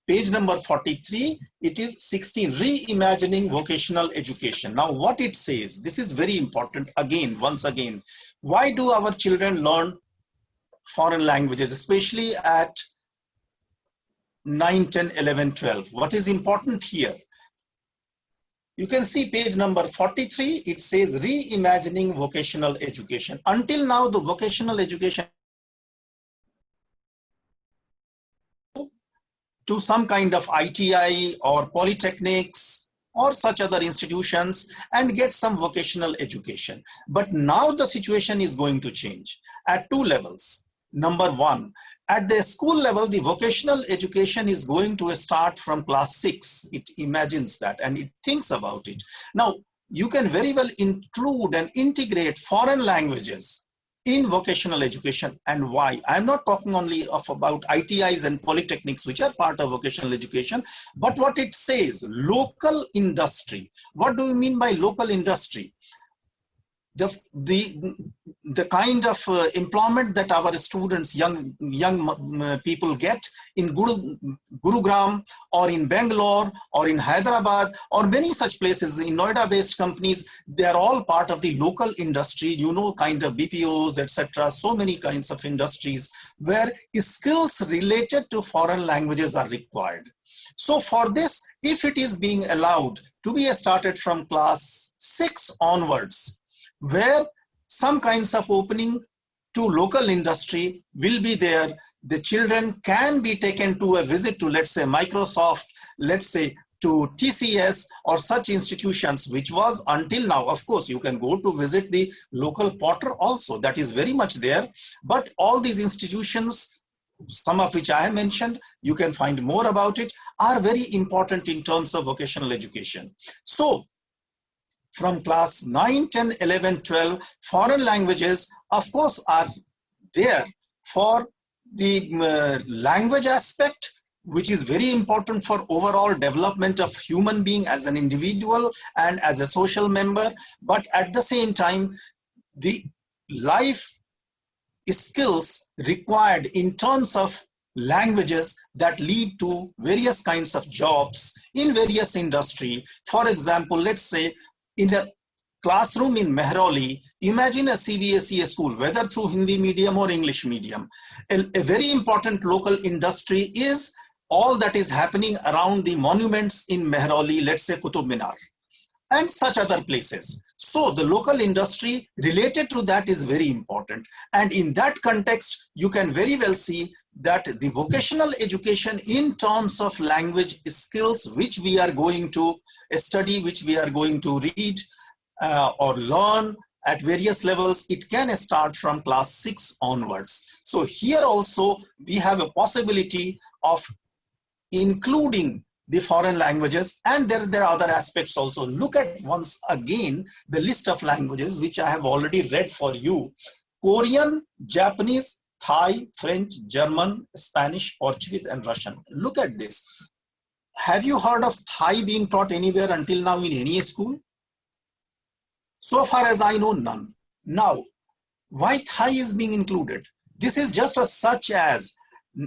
Page number 43, it is 16, reimagining vocational education. Now what it says, this is very important again, once again. Why do our children learn foreign languages, especially at 9, 10, 11, 12? What is important here? You can see page number 43, it says reimagining vocational education. Until now, the vocational education to some kind of ITI or polytechnics or such other institutions and get some vocational education. But now the situation is going to change at two levels. Number one, at the school level, the vocational education is going to start from class 6. It imagines that and it thinks about it. Now, you can very well include and integrate foreign languages in vocational education. And why? I'm not talking only about ITIs and polytechnics, which are part of vocational education, but what it says, local industry. What do you mean by local industry? The kind of employment that our students, young people get in Gurugram or in Bangalore or in Hyderabad or many such places, in Noida based companies, they are all part of the local industry, you know, kind of BPOs, etc. So many kinds of industries where skills related to foreign languages are required. So for this, if it is being allowed to be started from class 6 onwards, where some kinds of opening to local industry will be there, the children can be taken to a visit to, let's say, Microsoft, let's say to TCS or such institutions, which was until now. Of course, you can go to visit the local porter also, that is very much there. But all these institutions, some of which I have mentioned, you can find more about it, are very important in terms of vocational education. So from class 9, 10, 11, 12, foreign languages, of course, are there for the language aspect, which is very important for overall development of human being as an individual and as a social member. But at the same time, the life skills required in terms of languages that lead to various kinds of jobs in various industry. For example, let's say in a classroom in Mehrauli, imagine a CBSE school, whether through Hindi medium or English medium. A very important local industry is all that is happening around the monuments in Mehrauli, let's say Qutub Minar, and such other places. So the local industry related to that is very important. And in that context, you can very well see that the vocational education in terms of language skills, which we are going to study, which we are going to read or learn at various levels, it can start from class 6 onwards. So here also, we have a possibility of including the foreign languages, and there are other aspects also. Look at once again the list of languages which I have already read for you: Korean, Japanese, Thai, French, German, Spanish, Portuguese, and Russian. Look at this. Have you heard of Thai being taught anywhere until now in any school? So far as I know, none. Now, why Thai is being included? This is just as such as,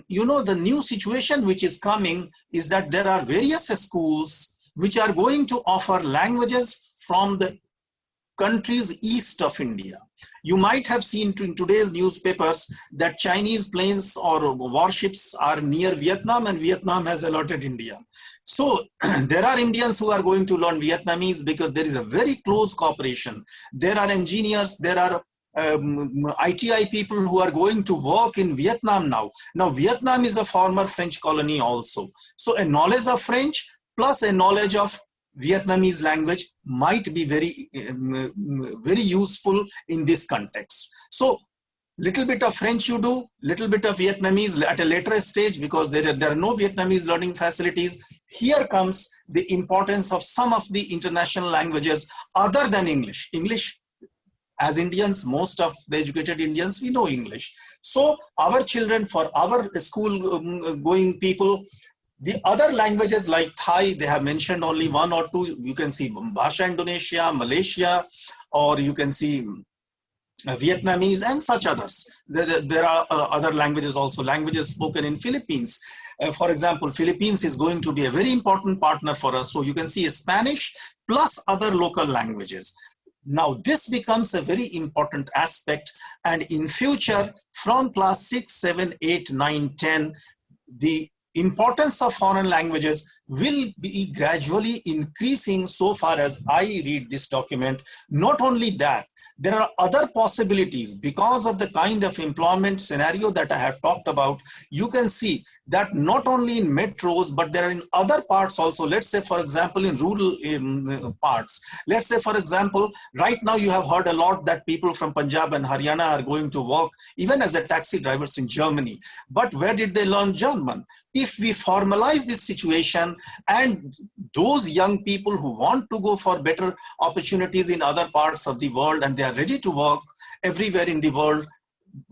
you know, the new situation which is coming is that there are various schools which are going to offer languages from the countries east of India. You might have seen in today's newspapers that Chinese planes or warships are near Vietnam and Vietnam has alerted India. So there are Indians who are going to learn Vietnamese because there is a very close cooperation. There are engineers, there are ITI people who are going to work in Vietnam now. Now, Vietnam is a former French colony also. So a knowledge of French plus a knowledge of Vietnamese language might be very useful in this context. So little bit of French you do, little bit of Vietnamese at a later stage, because there are no Vietnamese learning facilities. Here comes the importance of some of the international languages other than English. English, as Indians, most of the educated Indians, we know English. So our children, for our school going people, The other languages like Thai, they have mentioned only one or two. You can see Bhasha Indonesia, Malaysia, or you can see Vietnamese and such others. There are other languages also, languages spoken in Philippines. For example, Philippines is going to be a very important partner for us. So you can see Spanish plus other local languages. Now this becomes a very important aspect, and in future from class 6, 7, 8, 9, 10, the importance of foreign languages will be gradually increasing so far as I read this document. Not only that, there are other possibilities because of the kind of employment scenario that I have talked about. You can see that not only in metros, but there are in other parts also. Let's say, for example, in rural parts. Let's say, for example, right now you have heard a lot that people from Punjab and Haryana are going to work even as a taxi drivers in Germany. But where did they learn German? If we formalize this situation and those young people who want to go for better opportunities in other parts of the world and they are ready to work everywhere in the world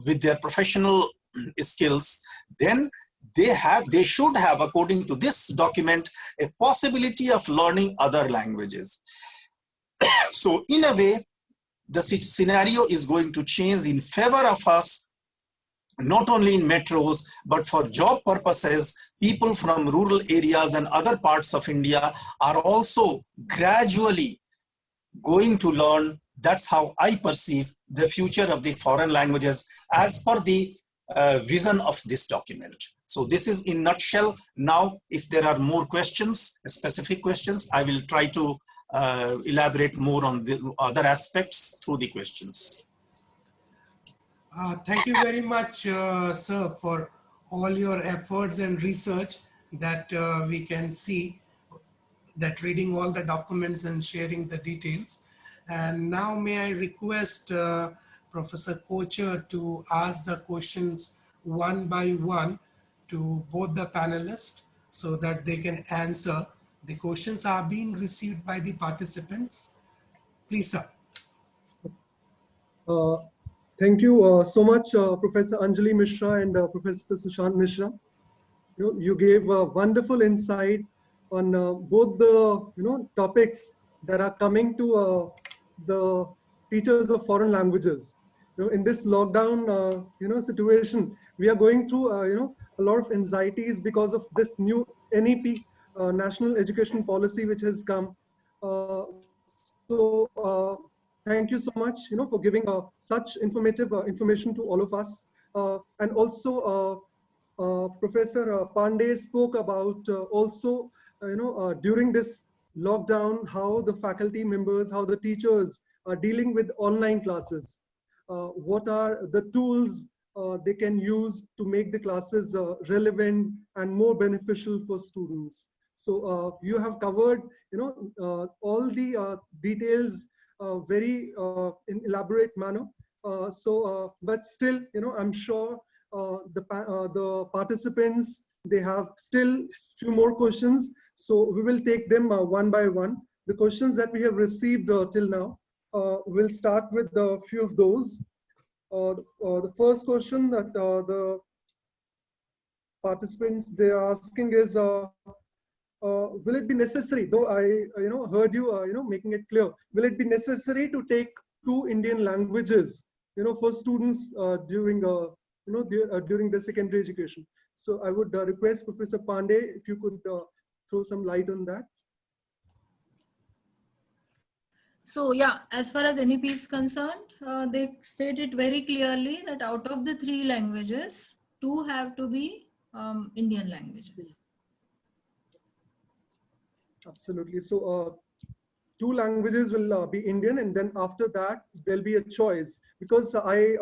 with their professional skills, then they should have, according to this document, a possibility of learning other languages. So in a way, the scenario is going to change in favor of us, not only in metros, but for job purposes, people from rural areas and other parts of India are also gradually going to learn. That's how I perceive the future of the foreign languages as per the vision of this document. So this is in nutshell. Now, if there are more questions, specific questions, I will try to elaborate more on the other aspects through the questions. Thank you very much, sir, for all your efforts and research that we can see, that reading all the documents and sharing the details. And now may I request Professor Kocher to ask the questions one by one to both the panelists so that they can answer. The questions are being received by the participants. Please, sir. Thank you so much, Professor Anjali Mishra and Professor Sushant Mishra. You gave a wonderful insight on both the topics that are coming to the teachers of foreign languages. In this lockdown situation, we are going through a lot of anxieties because of this new NEP, National Education Policy, which has come. Thank you so much, for giving such informative information to all of us. And also, Professor Pandey spoke about also, during this lockdown, how the faculty members, how the teachers are dealing with online classes. What are the tools they can use to make the classes relevant and more beneficial for students? So you have covered, all the details very in elaborate manner. But still, I'm sure the participants, they have still few more questions. So we will take them one by one. The questions that we have received till now, we'll start with a few of those. The first question that the participants they are asking is, will it be necessary, though I heard you making it clear, will it be necessary to take 2 Indian languages for students during during the secondary education? So I would request Professor Pandey if you could throw some light on that. So yeah, as far as NEP is concerned, they stated very clearly that out of the 3 languages, 2 have to be Indian languages. Absolutely. So 2 languages will be Indian, and then after that there'll be a choice, because I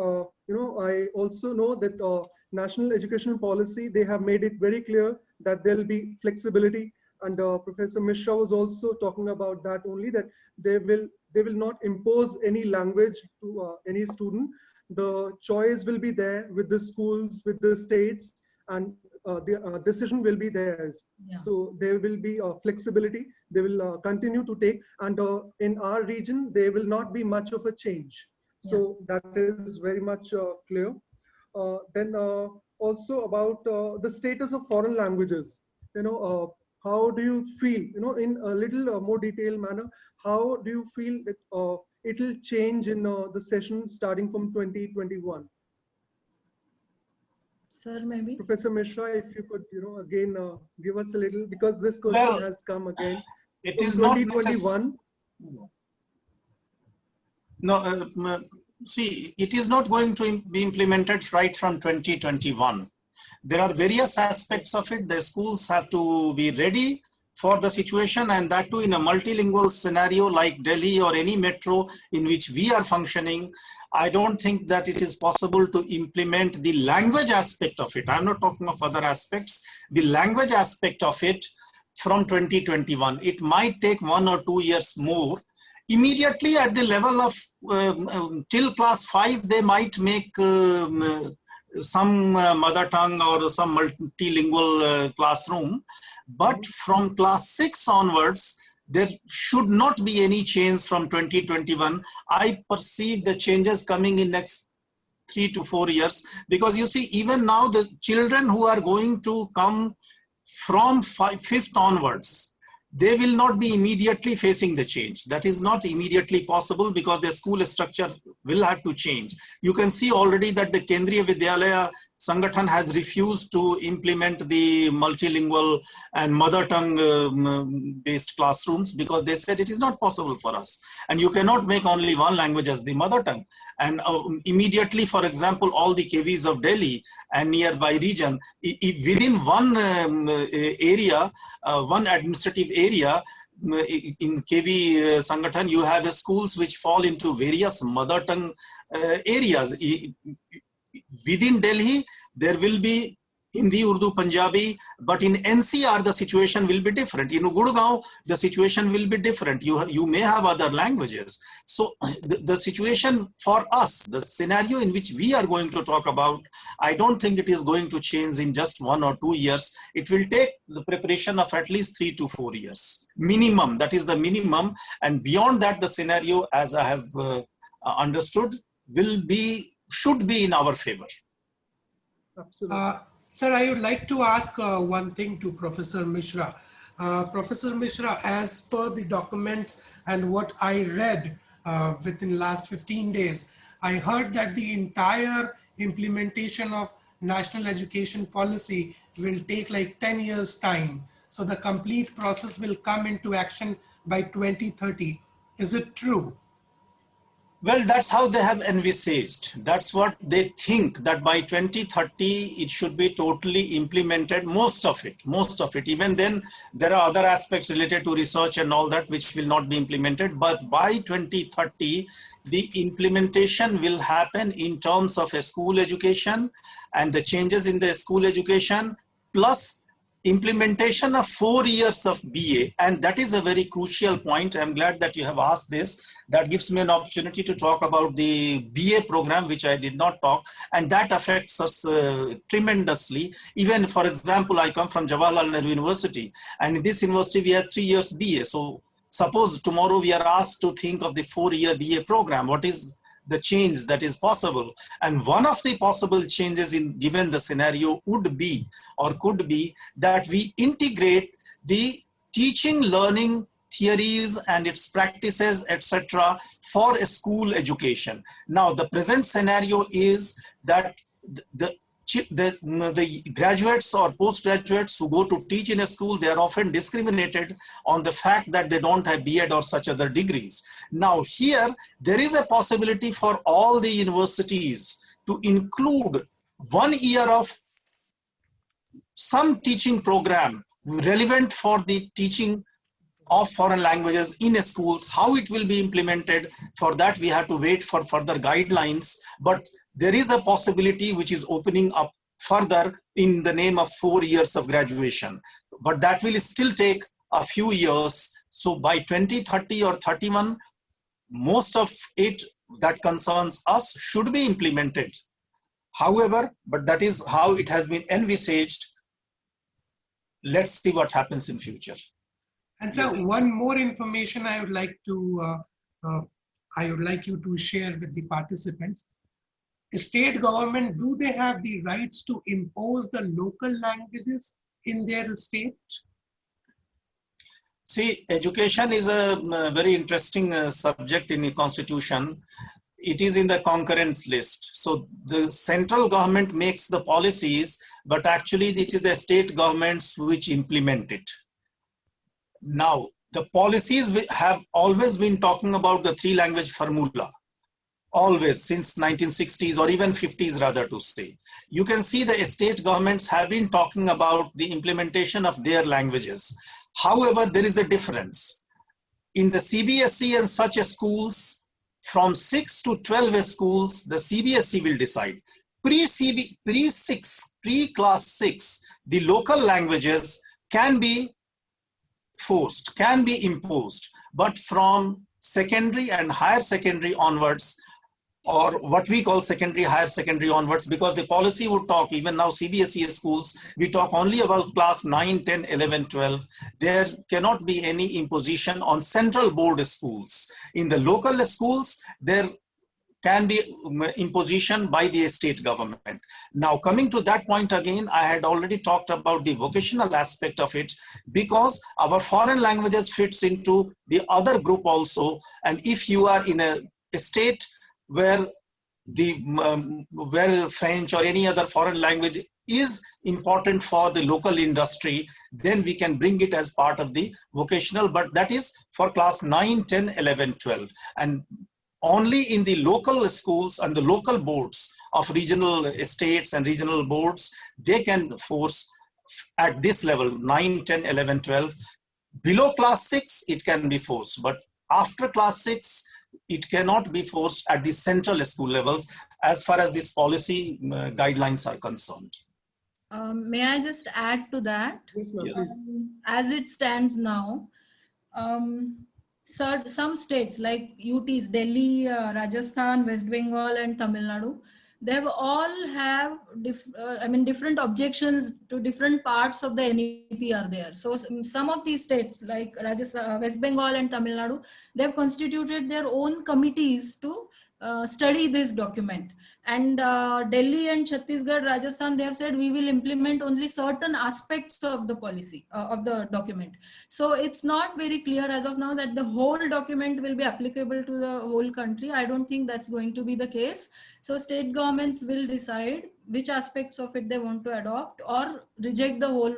also know that National Education Policy, they have made it very clear that there'll be flexibility, and Professor Mishra was also talking about that only, that they will not impose any language to any student. The choice will be there with the schools, with the states, and the decision will be theirs. Yeah. So there will be flexibility. They will continue to take, and in our region, there will not be much of a change. So yeah, that is very much clear. Then also about the status of foreign languages. how do you feel, in a little more detailed manner, how do you feel that it will change in the session starting from 2021? Sir, maybe. Professor Mishra, if you could, again give us a little, because this question Well, has come again it from is not 2021. No, see, it is not going to be implemented right from 2021. There are various aspects of it. The schools have to be ready for the situation, and that too in a multilingual scenario like Delhi or any metro in which we are functioning. I don't think that it is possible to implement the language aspect of it. I'm not talking of other aspects. The language aspect of it from 2021. It might take 1 or 2 years more. Immediately at the level of till class 5, they might make some mother tongue or some multilingual classroom. But from class 6 onwards, there should not be any change from 2021. I perceive the changes coming in next 3 to 4 years, because you see, even now the children who are going to come from 5th onwards, they will not be immediately facing the change. That is not immediately possible because the school structure will have to change. You can see already that the Kendriya Vidyalaya Sangathan has refused to implement the multilingual and mother tongue based classrooms because they said it is not possible for us. And you cannot make only one language as the mother tongue. And immediately, for example, all the KVs of Delhi and nearby region, within one area, one administrative area, in KV Sangathan, you have schools which fall into various mother tongue areas. Within Delhi, there will be Hindi, Urdu, Punjabi, but in NCR, the situation will be different. In Gurgaon, the situation will be different. You may have other languages. So the situation for us, the scenario in which we are going to talk about, I don't think it is going to change in just 1 or 2 years. It will take the preparation of at least 3 to 4 years. Minimum, that is the minimum. And beyond that, the scenario, as I have understood, should be in our favor. Absolutely. Sir, I would like to ask one thing to Professor Mishra. Professor Mishra, as per the documents and what I read within last 15 days, I heard that the entire implementation of national education policy will take like 10 years time. So the complete process will come into action by 2030. Is it true? Well, that's how they have envisaged. That's what they think, that by 2030, it should be totally implemented, most of it. Even then, there are other aspects related to research and all that, which will not be implemented. But by 2030, the implementation will happen in terms of a school education and the changes in the school education, plus implementation of 4 years of BA. And that is a very crucial point. I'm glad that you have asked this. That gives me an opportunity to talk about the BA program, which I did not talk, and that affects us tremendously. Even, for example, I come from Jawaharlal Nehru University, and in this university we have 3 years BA. So suppose tomorrow we are asked to think of the 4-year BA program. What is the change that is possible? And one of the possible changes in given the scenario would be, or could be, that we integrate the teaching, learning theories and its practices, etc., for a school education. Now, the present scenario is that the graduates or postgraduates who go to teach in a school, they are often discriminated on the fact that they don't have B.Ed or such other degrees. Now here, there is a possibility for all the universities to include 1 year of some teaching program relevant for the teaching of foreign languages in schools. How it will be implemented, for that we have to wait for further guidelines. But there is a possibility which is opening up further in the name of 4 years of graduation. But that will still take a few years. So by 2030 or 31, most of it that concerns us should be implemented. However, but that is how it has been envisaged. Let's see what happens in future. And so Yes. one more information I would like you to share with the participants. State government, do they have the rights to impose the local languages in their state? See, education is a very interesting subject in the constitution. It is in the concurrent list. So the central government makes the policies, but actually it is the state governments which implement it. Now, the policies have always been talking about the 3-language formula, always since 1960s or even 50s rather to say. You can see the state governments have been talking about the implementation of their languages. However, there is a difference. In the CBSE and such schools, from 6 to 12 schools, the CBSE will decide. Pre-class 6, the local languages can be forced, can be imposed, but from secondary and higher secondary onwards, or what we call secondary, higher secondary onwards, because the policy would talk, even now CBSE schools, we talk only about class 9, 10, 11, 12. There cannot be any imposition on central board schools. In the local schools, there can be imposition by the state government. Now, coming to that point again, I had already talked about the vocational aspect of it, because our foreign languages fits into the other group also. And if you are in a state where where French or any other foreign language is important for the local industry, then we can bring it as part of the vocational, but that is for class 9, 10, 11, 12. And only in the local schools and the local boards of regional estates and regional boards, they can force at this level, 9, 10, 11, 12. Below class 6, it can be forced, but after class 6, it cannot be forced at the central school levels as far as this policy guidelines are concerned. May I just add to that? Yes, ma'am, Yes. please. As it stands now, some states like UTs, Delhi, Rajasthan, West Bengal, and Tamil Nadu, they've all have different objections to different parts of the NEP are there. So some of these states like Rajasthan, West Bengal, and Tamil Nadu, they've constituted their own committees to study this document. And Delhi and Chhattisgarh, Rajasthan, they have said we will implement only certain aspects of the policy, of the document. So it's not very clear as of now that the whole document will be applicable to the whole country. I don't think that's going to be the case. So state governments will decide which aspects of it they want to adopt or reject the whole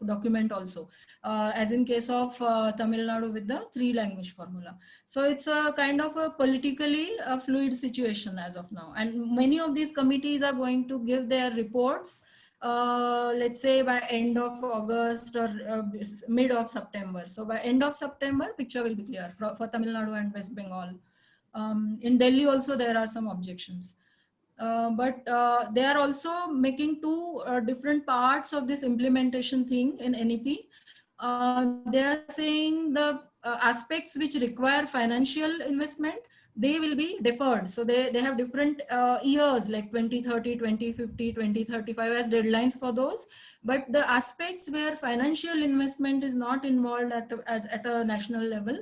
document also, as in case of Tamil Nadu with the 3-language formula. So it's a kind of a politically fluid situation as of now. And many of these committees are going to give their reports, let's say by end of August or mid of September. So by end of September, picture will be clear for Tamil Nadu and West Bengal. In Delhi also, there are some objections. But they are also making two different parts of this implementation thing in NEP. They are saying the aspects which require financial investment, they will be deferred. So they have different years like 2030, 2050, 2035 as deadlines for those. But the aspects where financial investment is not involved at a national level,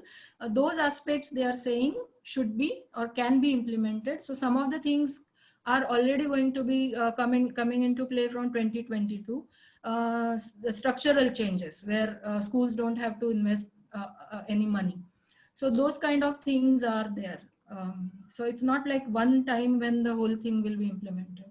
those aspects they are saying should be or can be implemented. So some of the things are already going to be coming into play from 2022. The structural changes where schools don't have to invest any money. So those kind of things are there. So it's not like one time when the whole thing will be implemented.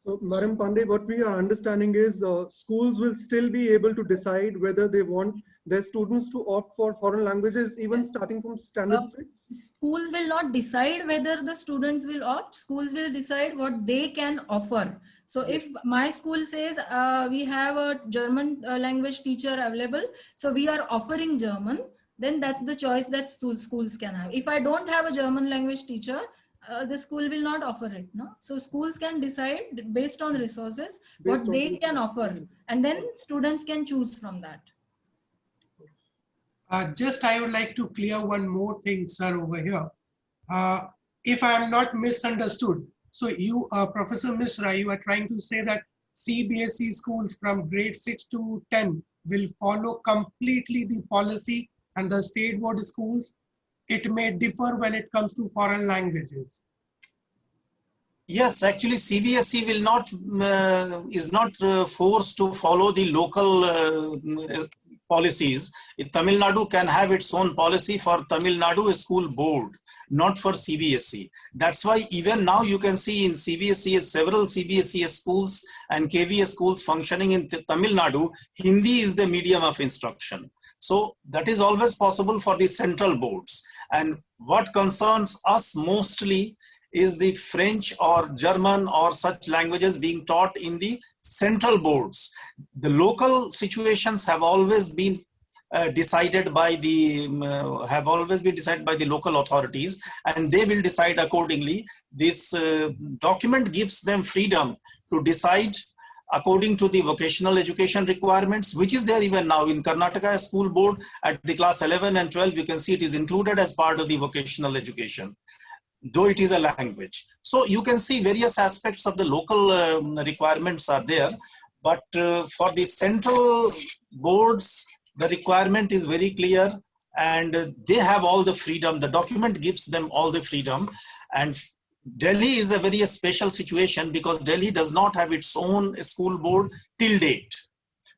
So, Madam Pandey, what we are understanding is schools will still be able to decide whether they want their students to opt for foreign languages, even starting from standard 6? Schools will not decide whether the students will opt. Schools will decide what they can offer. So if my school says we have a German language teacher available, so we are offering German, then that's the choice that schools can have. If I don't have a German language teacher, the school will not offer it. No, so schools can decide based on resources what they can offer, and then students can choose from that. Just I would like to clear one more thing, sir, over here. If I am not misunderstood, so you, Professor Misra, you are trying to say that CBSE schools from grade 6 to 10 will follow completely the policy, and the state board schools, it may differ when it comes to foreign languages. Yes, actually CBSE will not, is not forced to follow the local policies. Tamil Nadu can have its own policy for Tamil Nadu School Board, not for CBSE. That's why even now you can see in CBSE, several CBSE schools and KVS schools functioning in Tamil Nadu, Hindi is the medium of instruction. So that is always possible for the central boards. And what concerns us mostly is the French or German or such languages being taught in the central boards. The local situations have always been decided by the local authorities, and they will decide accordingly. This document gives them freedom to decide according to the vocational education requirements, which is there even now in Karnataka School Board at the class 11 and 12. You can see it is included as part of the vocational education, though it is a language. So you can see various aspects of the local requirements are there, but for the central boards, the requirement is very clear and they have all the freedom. The document gives them all the freedom. And Delhi is a very special situation because Delhi does not have its own school board till date.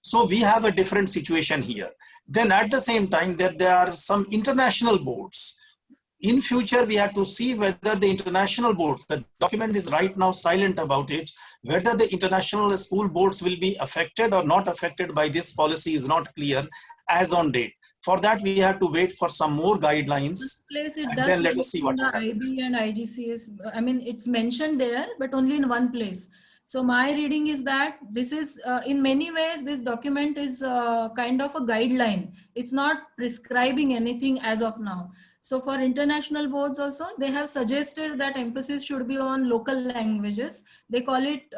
So we have a different situation here. Then at the same time, there are some international boards. In future, we have to see whether the international boards, the document is right now silent about it, whether the international school boards will be affected or not affected by this policy is not clear as on date. For that, we have to wait for some more guidelines. Place it And does then let us see what the happens. IB and IGCS. I mean, it's mentioned there, but only in one place. So my reading is that this is, in many ways, this document is kind of a guideline. It's not prescribing anything as of now. So for international boards also, they have suggested that emphasis should be on local languages. They call it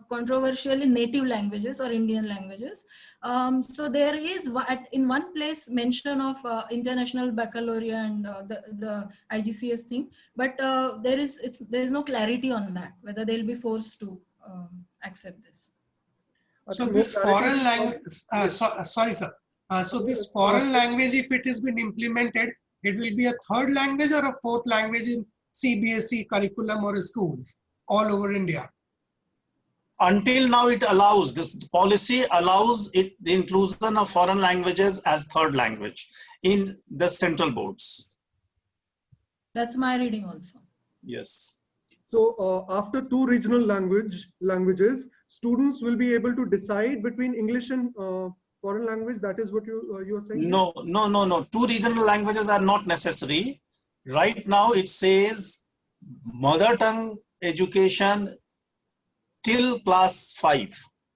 controversially native languages or Indian languages. So there is in one place mention of international baccalaureate and the IGCS thing, but there is no clarity on that, whether they'll be forced to accept this. So this foreign language, sorry sir. So this foreign language, if it has been implemented, it will be a third language or a fourth language in CBSE curriculum or schools all over India. Until now, it allows, this policy allows it, the inclusion of foreign languages as third language in the central boards. That's my reading also. Yes. So after two regional languages, students will be able to decide between English and foreign language. That is what you are saying? No. Two regional languages are not necessary. Right now, it says mother tongue education till class 5.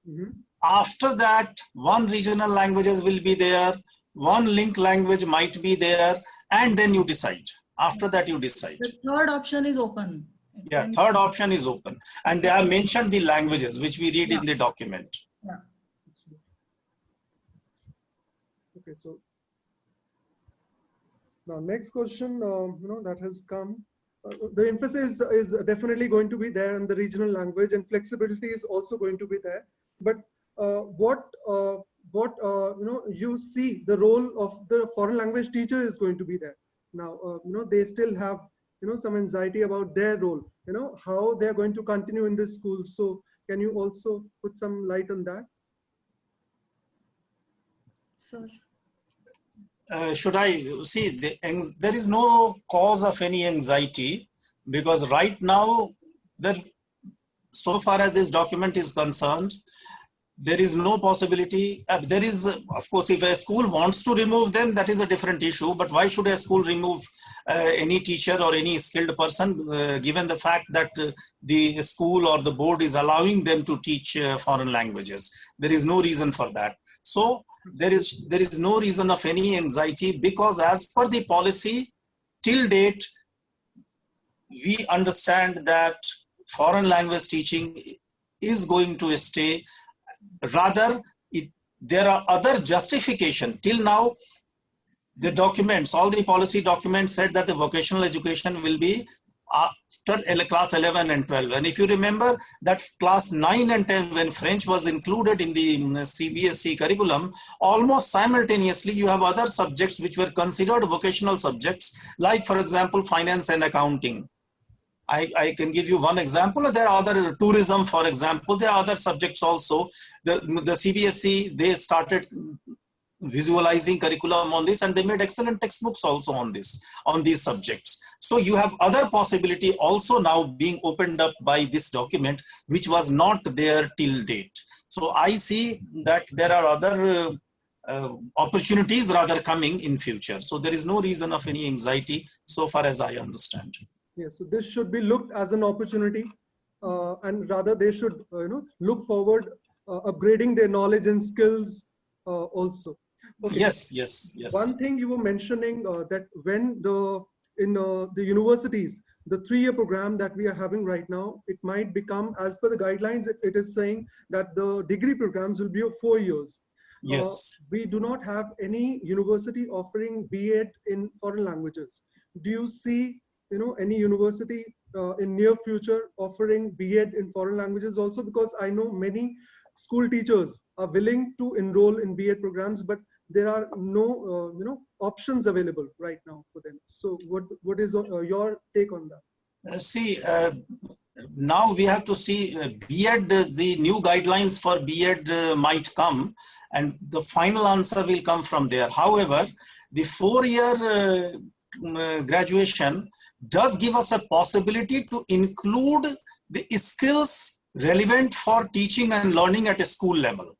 Mm-hmm. After that, one regional languages will be there, one link language might be there, and then you decide. After that, you decide. The third option is open. Yeah, third option is open. And they have mentioned the languages, which we read in the document. Yeah. Okay, so now next question, that has come. The emphasis is definitely going to be there in the regional language, and flexibility is also going to be there. But what you see the role of the foreign language teacher is going to be there. Now, they still have some anxiety about their role. How they are going to continue in this school. So can you also put some light on that? Sir. Should I see, there is no cause of any anxiety, because right now, so far as this document is concerned, there is no possibility. There is, of course, if a school wants to remove them, that is a different issue. But why should a school remove any teacher or any skilled person, given the fact that the school or the board is allowing them to teach foreign languages? There is no reason for that. So there is no reason of any anxiety, because as per the policy, till date, we understand that foreign language teaching is going to stay. Rather, there are other justification. Till now, the documents, all the policy documents said that the vocational education will be after class 11 and 12. And if you remember that class 9 and 10, when French was included in the CBSE curriculum, almost simultaneously you have other subjects which were considered vocational subjects, like for example, finance and accounting. I can give you one example. There are other tourism, for example. There are other subjects also. The CBSE, they started visualizing curriculum on this, and they made excellent textbooks also on this, on these subjects. So you have other possibility also now being opened up by this document, which was not there till date. So I see that there are other opportunities rather coming in future. So there is no reason of any anxiety so far as I understand. Yes, so this should be looked as an opportunity, and rather they should look forward, upgrading their knowledge and skills also. Okay. Yes. One thing you were mentioning, that when in the universities, the 3-year program that we are having right now, it might become, as per the guidelines, it is saying that the degree programs will be of 4 years. Yes. We do not have any university offering B.Ed in foreign languages. Do you see, any university in near future offering B.Ed in foreign languages also? Because I know many school teachers are willing to enroll in B.Ed programs, but there are no, options available right now for them. So what is your take on that? Now we have to see B.Ed, the new guidelines for B.Ed might come, and the final answer will come from there. However, the 4-year graduation does give us a possibility to include the skills relevant for teaching and learning at a school level.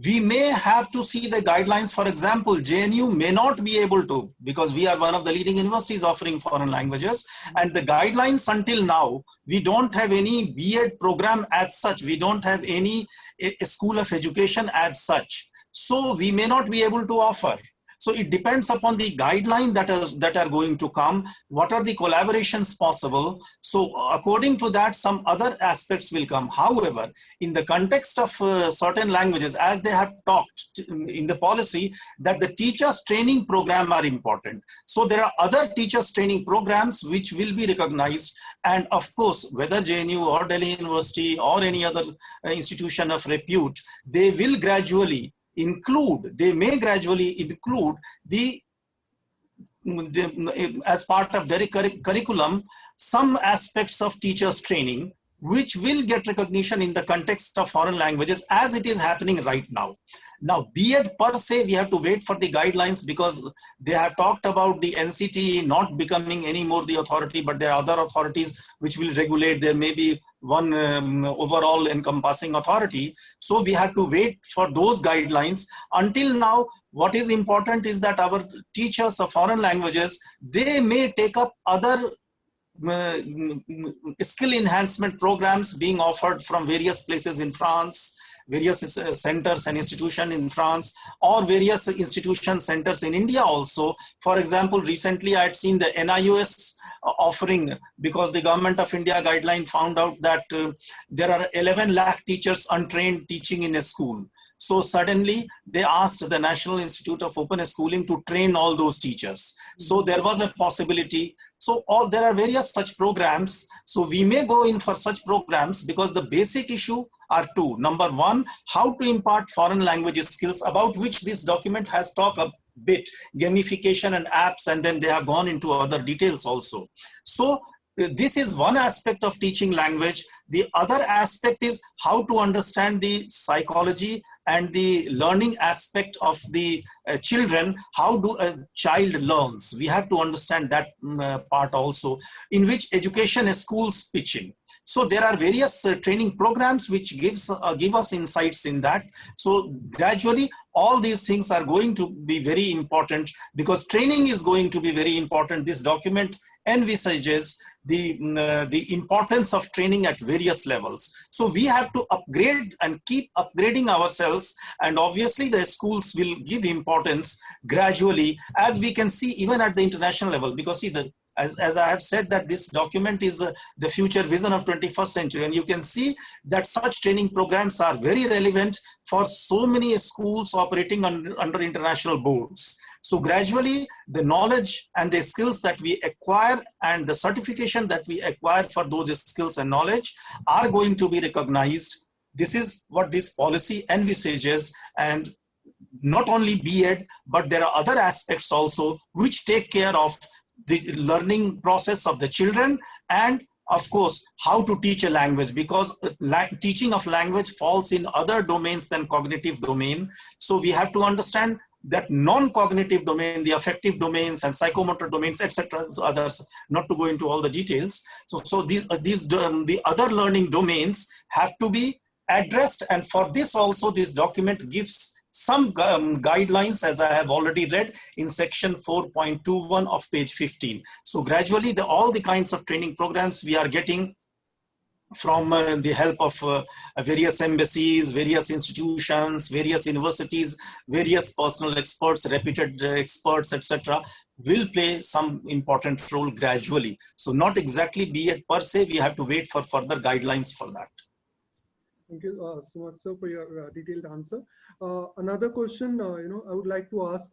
We may have to see the guidelines. For example, JNU may not be able to, because we are one of the leading universities offering foreign languages, and the guidelines until now, we don't have any B.Ed program as such. We don't have any school of education as such. So we may not be able to offer. So it depends upon the guideline that are going to come. What are the collaborations possible? So according to that, some other aspects will come. However, in the context of certain languages, as they have talked in the policy, that the teachers training program are important. So there are other teachers training programs which will be recognized. And of course, whether JNU or Delhi University or any other institution of repute, they will gradually include, they may gradually include as part of their curriculum, some aspects of teachers training, which will get recognition in the context of foreign languages as it is happening right now. Now, B.Ed per se, we have to wait for the guidelines, because they have talked about the NCTE not becoming any more the authority, but there are other authorities which will regulate. There may be one overall encompassing authority. So we have to wait for those guidelines. Until now, what is important is that our teachers of foreign languages, they may take up other skill enhancement programs being offered from various places in France, various centers and institutions in France, or various institution centers in India also. For example, recently I had seen the NIOS offering, because the government of India guideline found out that there are 11 lakh teachers untrained teaching in a school. So suddenly they asked the National Institute of Open Schooling to train all those teachers. So there was a possibility. So there are various such programs. So we may go in for such programs, because the basic issue are two. Number one, how to impart foreign language skills, about which this document has talked a bit, gamification and apps, and then they have gone into other details also. So this is one aspect of teaching language. The other aspect is how to understand the psychology and the learning aspect of the children. How do a child learns? We have to understand that part also, in which education schools pitch in. So there are various training programs which give us insights in that. So gradually, all these things are going to be very important, because training is going to be very important. This document envisages the importance of training at various levels. So we have to upgrade and keep upgrading ourselves, and obviously the schools will give importance gradually, as we can see even at the international level. Because see, as I have said, that this document is the future vision of 21st century, and you can see that such training programs are very relevant for so many schools operating under international boards. So gradually, the knowledge and the skills that we acquire and the certification that we acquire for those skills and knowledge are going to be recognized. This is what this policy envisages, and not only B.Ed, but there are other aspects also which take care of the learning process of the children and of course, how to teach a language, because teaching of language falls in other domains than cognitive domain. So we have to understand that non-cognitive domain, the affective domains and psychomotor domains, etc. So others, not to go into all the details. So the other learning domains have to be addressed, and for this also this document gives some guidelines, as I have already read in section 4.21 of page 15. So gradually all the kinds of training programs we are getting from the help of various embassies, various institutions, various universities, various personal experts, reputed experts, etc., will play some important role gradually. So not exactly B.Ed per se, we have to wait for further guidelines for that. Thank you so much, sir, for your detailed answer. Another question, I would like to ask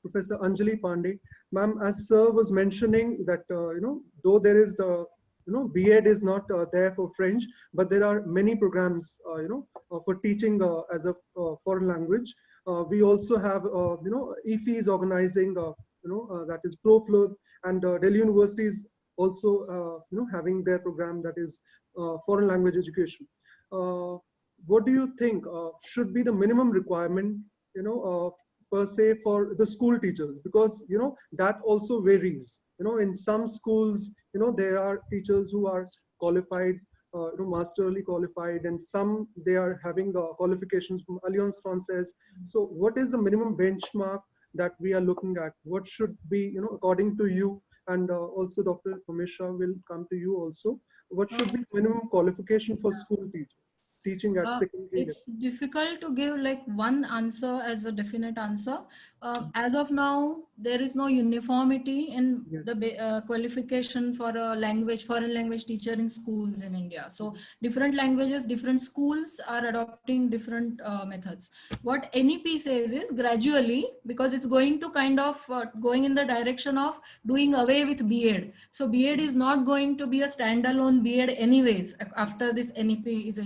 Professor Anjali Pandey. Ma'am, as sir was mentioning that, though there is, B.Ed is not there for French, but there are many programs, for teaching as a foreign language. We also have, IFI is organizing, that is ProFluent, and Delhi University is also, having their program that is foreign language education. What do you think should be the minimum requirement, per se for the school teachers? Because, that also varies. In some schools, there are teachers who are qualified, masterly qualified, and some they are having qualifications from Alliance Française. So what is the minimum benchmark that we are looking at? What should be, according to you, and also Dr. Pamishra will come to you also, what should be minimum qualification for school teaching at secondary level? It's difficult to give like one answer as a definite answer. As of now, there is no uniformity in the qualification for a language, foreign language teacher in schools in India. So different languages, different schools are adopting different methods. What NEP says is gradually, because it's going to kind of going in the direction of doing away with B.Ed. So B.Ed is not going to be a standalone B.Ed anyways after this NEP is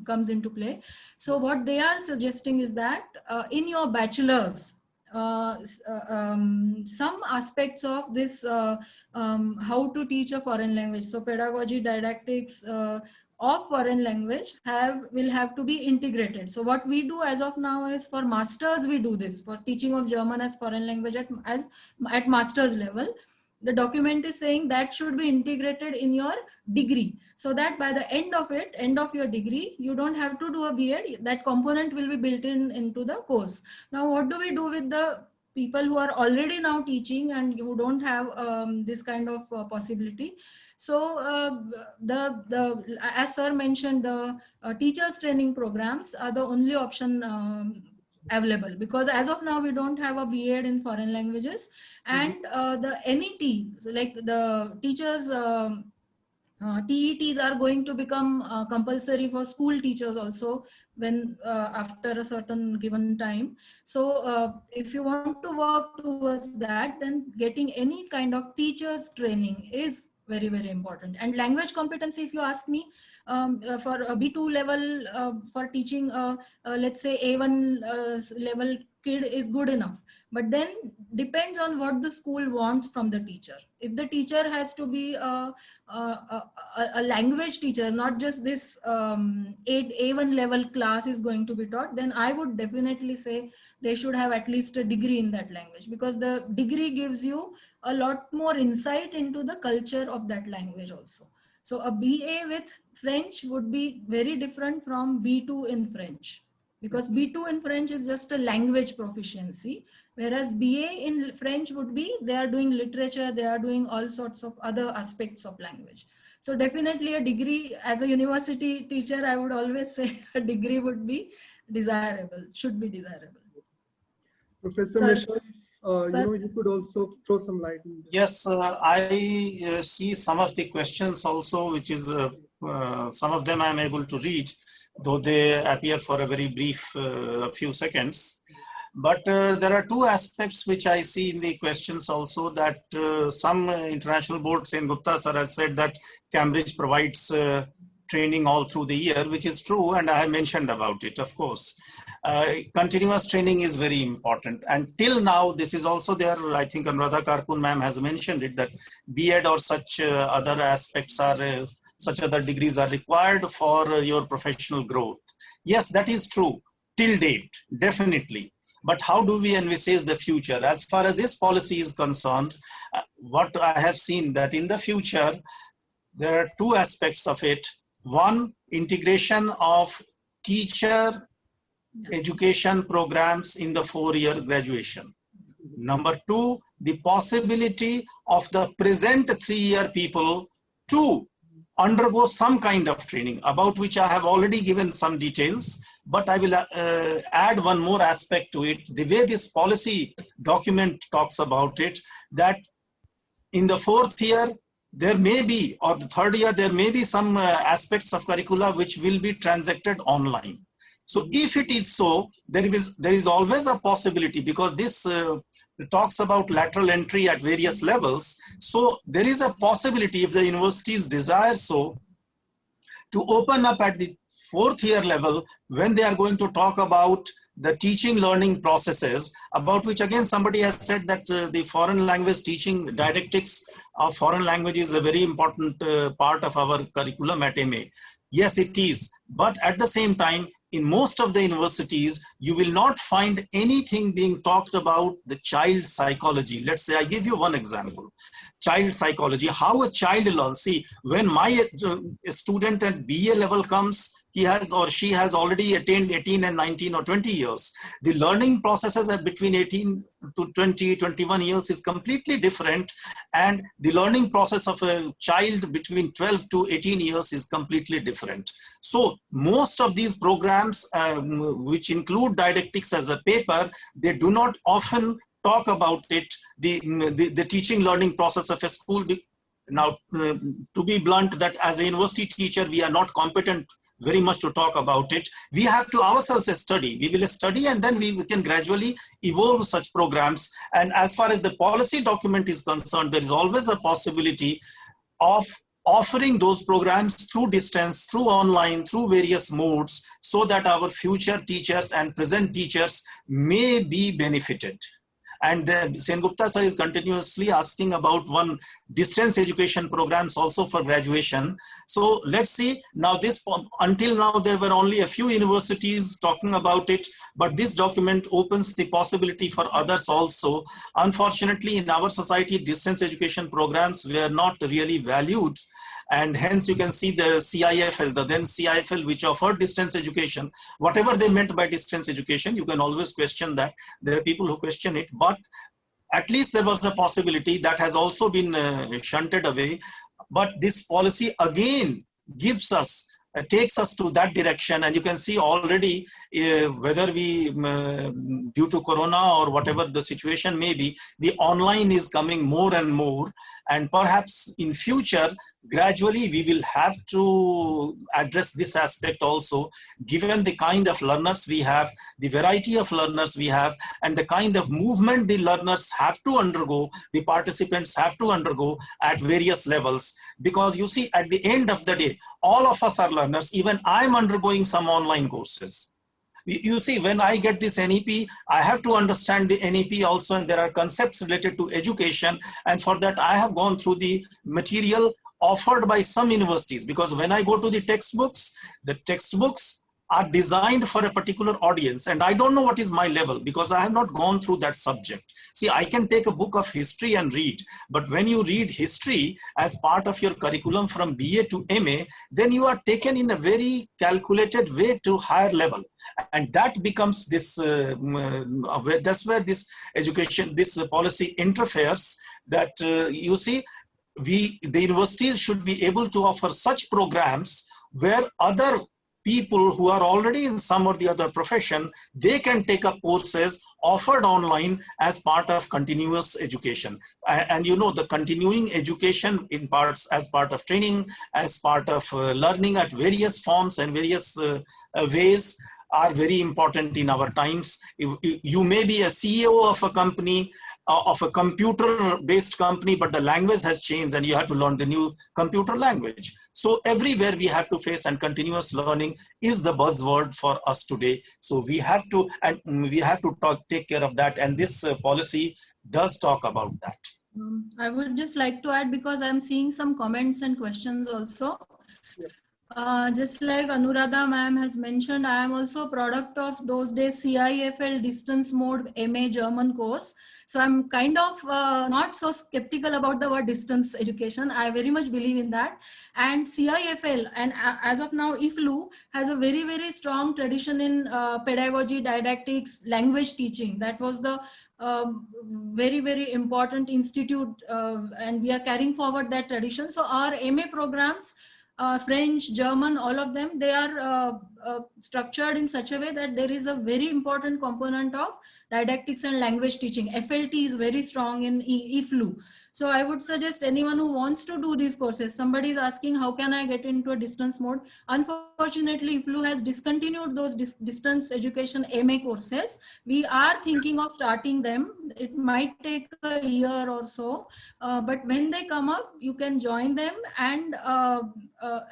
comes into play. So what they are suggesting is that in your bachelor's, some aspects of this how to teach a foreign language, so pedagogy, didactics of foreign language will have to be integrated. So what we do as of now is for masters, we do this for teaching of German as foreign language at master's level. The document is saying that should be integrated in your degree, so that by the end of your degree, you don't have to do a B.Ed. That component will be built into the course. Now, what do we do with the people who are already now teaching and who don't have this kind of possibility? So as sir mentioned, the teachers training programs are the only option available, because as of now we don't have a B.Ed in foreign languages, and the NET, so like the teachers TETs are going to become compulsory for school teachers also when after a certain given time. So if you want to work towards that, then getting any kind of teachers training is very, very important. And language competency, if you ask me, for a B2 level for teaching let's say A1 level kid is good enough. But then depends on what the school wants from the teacher. If the teacher has to be a language teacher, not just this A1 level class is going to be taught, then I would definitely say they should have at least a degree in that language, because the degree gives you a lot more insight into the culture of that language also. So a BA with French would be very different from B2 in French, because B2 in French is just a language proficiency, whereas BA in French would be, they are doing literature, they are doing all sorts of other aspects of language. So definitely a degree, as a university teacher, I would always say a degree would be desirable, should be desirable. Professor Mishra, you could also throw some light in this. Yes, I see some of the questions also, which is some of them I'm able to read, though they appear for a very brief few seconds. But there are two aspects which I see in the questions also, that some international board, Sen Gupta sir has said that Cambridge provides training all through the year, which is true, and I have mentioned about it, of course. Continuous training is very important. And till now, this is also there, I think Anuradha Karkun ma'am has mentioned it, that B.Ed or such other aspects are, such other degrees are required for your professional growth. Yes, that is true, till date, definitely. But how do we envisage the future? As far as this policy is concerned, what I have seen that in the future, there are two aspects of it. One, integration of teacher education programs in the 4-year graduation. Number two, the possibility of the present 3-year people to undergo some kind of training, about which I have already given some details, but I will add one more aspect to it. The way this policy document talks about it, that in the 4th year, there may be, or the 3rd year, there may be some aspects of curricula which will be transacted online. So if it is so, there is always a possibility, because this talks about lateral entry at various levels. So there is a possibility, if the universities desire so, to open up at the 4th year level, when they are going to talk about the teaching learning processes, about which again somebody has said that the foreign language teaching didactics of foreign language is a very important part of our curriculum at MA. Yes, it is. But at the same time, in most of the universities, you will not find anything being talked about the child psychology. Let's say, I give you one example. Child psychology, how a child learns. See, when my student at BA level comes, he has or she has already attained 18 and 19 or 20 years. The learning processes at between 18 to 20, 21 years is completely different. And the learning process of a child between 12 to 18 years is completely different. So most of these programs, which include didactics as a paper, they do not often talk about it, the teaching learning process of a school. Now, to be blunt, that as a university teacher, we are not competent very much to talk about it. We have to ourselves study. We will study, and then we can gradually evolve such programs. And as far as the policy document is concerned, there is always a possibility of offering those programs through distance, through online, through various modes, so that our future teachers and present teachers may be benefited. And then Sengupta sir is continuously asking about one distance education programs also for graduation. So let's see. Now this, until now there were only a few universities talking about it, but this document opens the possibility for others also. Unfortunately, in our society, distance education programs were not really valued. And hence you can see the CIFL, the then CIFL, which offered distance education. Whatever they meant by distance education, you can always question that. There are people who question it, but at least there was a possibility that has also been shunted away. But this policy again gives us, takes us to that direction. And you can see already, whether we, due to Corona or whatever the situation may be, the online is coming more and more. And perhaps in future, gradually we will have to address this aspect also, given the kind of learners we have, the variety of learners we have, and the kind of movement the learners have to undergo, the participants have to undergo at various levels. Because you see, at the end of the day, all of us are learners. Even I'm undergoing some online courses. You see, when I get this NEP, I have to understand the NEP also, and there are concepts related to education. And for that, I have gone through the material offered by some universities, because when I go to the textbooks are designed for a particular audience, and I don't know what is my level, because I have not gone through that subject. See, I can take a book of history and read, but when you read history as part of your curriculum from BA to MA, then you are taken in a very calculated way to higher level. And that becomes this, that's where this education, this policy interferes, that you see, the universities should be able to offer such programs where other people who are already in some or the other profession, they can take up courses offered online as part of continuous education. And you know, the continuing education in parts, as part of training, as part of learning at various forms and various ways, are very important in our times. You may be a CEO of a company, of a computer-based company, but the language has changed and you have to learn the new computer language. So everywhere we have to face, and continuous learning is the buzzword for us today. So we have to, and we have to take care of that. And this policy does talk about that. I would just like to add, because I'm seeing some comments and questions also. Just like Anuradha ma'am has mentioned, I am also a product of those days CIFL distance mode MA German course. So I'm kind of not so skeptical about the word distance education. I very much believe in that. And CIFL, and as of now IFLU, has a very, very strong tradition in pedagogy, didactics, language teaching. That was the very, very important institute, and we are carrying forward that tradition. So our MA programs, French, German, all of them, they are structured in such a way that there is a very important component of didactics and language teaching. FLT is very strong in IFLU. So I would suggest anyone who wants to do these courses, somebody is asking, how can I get into a distance mode? Unfortunately, IFLU has discontinued those distance education MA courses. We are thinking of starting them. It might take a year or so, but when they come up, you can join them. And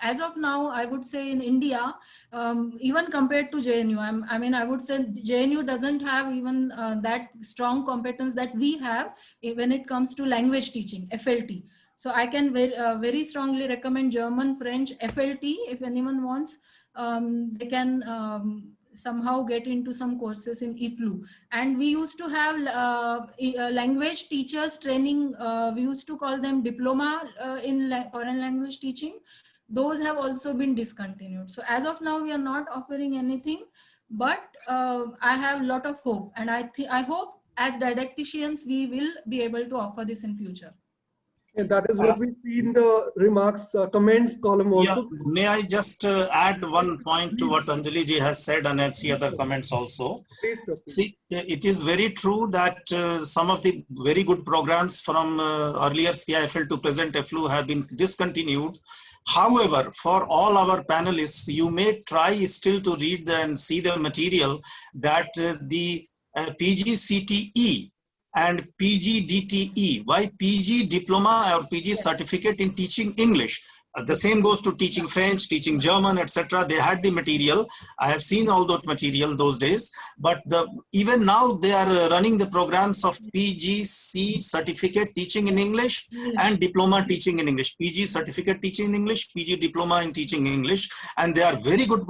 as of now, I would say in India, even compared to JNU, I would say JNU doesn't have even that strong competence that we have when it comes to language teaching, FLT. So I can very strongly recommend German, French, FLT. If anyone wants, they can somehow get into some courses in IFLU. And we used to have language teachers training. We used to call them diploma in foreign language teaching. Those have also been discontinued. So as of now, we are not offering anything, but I have a lot of hope. And I hope as didacticians, we will be able to offer this in future. And that is what we see in the remarks, comments column also. Yeah. May I just add one point to what Anjali ji has said, and I see other comments also. Please, sir, please. See, it is very true that some of the very good programs from earlier CIFL to present FLU have been discontinued. However, for all our panelists, you may try still to read and see the material that the PGCTE and PGDTE, why PG Diploma or PG Certificate in Teaching English. The same goes to teaching French, teaching German, etc. They had the material. I have seen all that material those days. But even now they are running the programs of PGC Certificate Teaching in English and Diploma Teaching in English. PG Certificate Teaching in English, PG Diploma in Teaching English. And they are very good.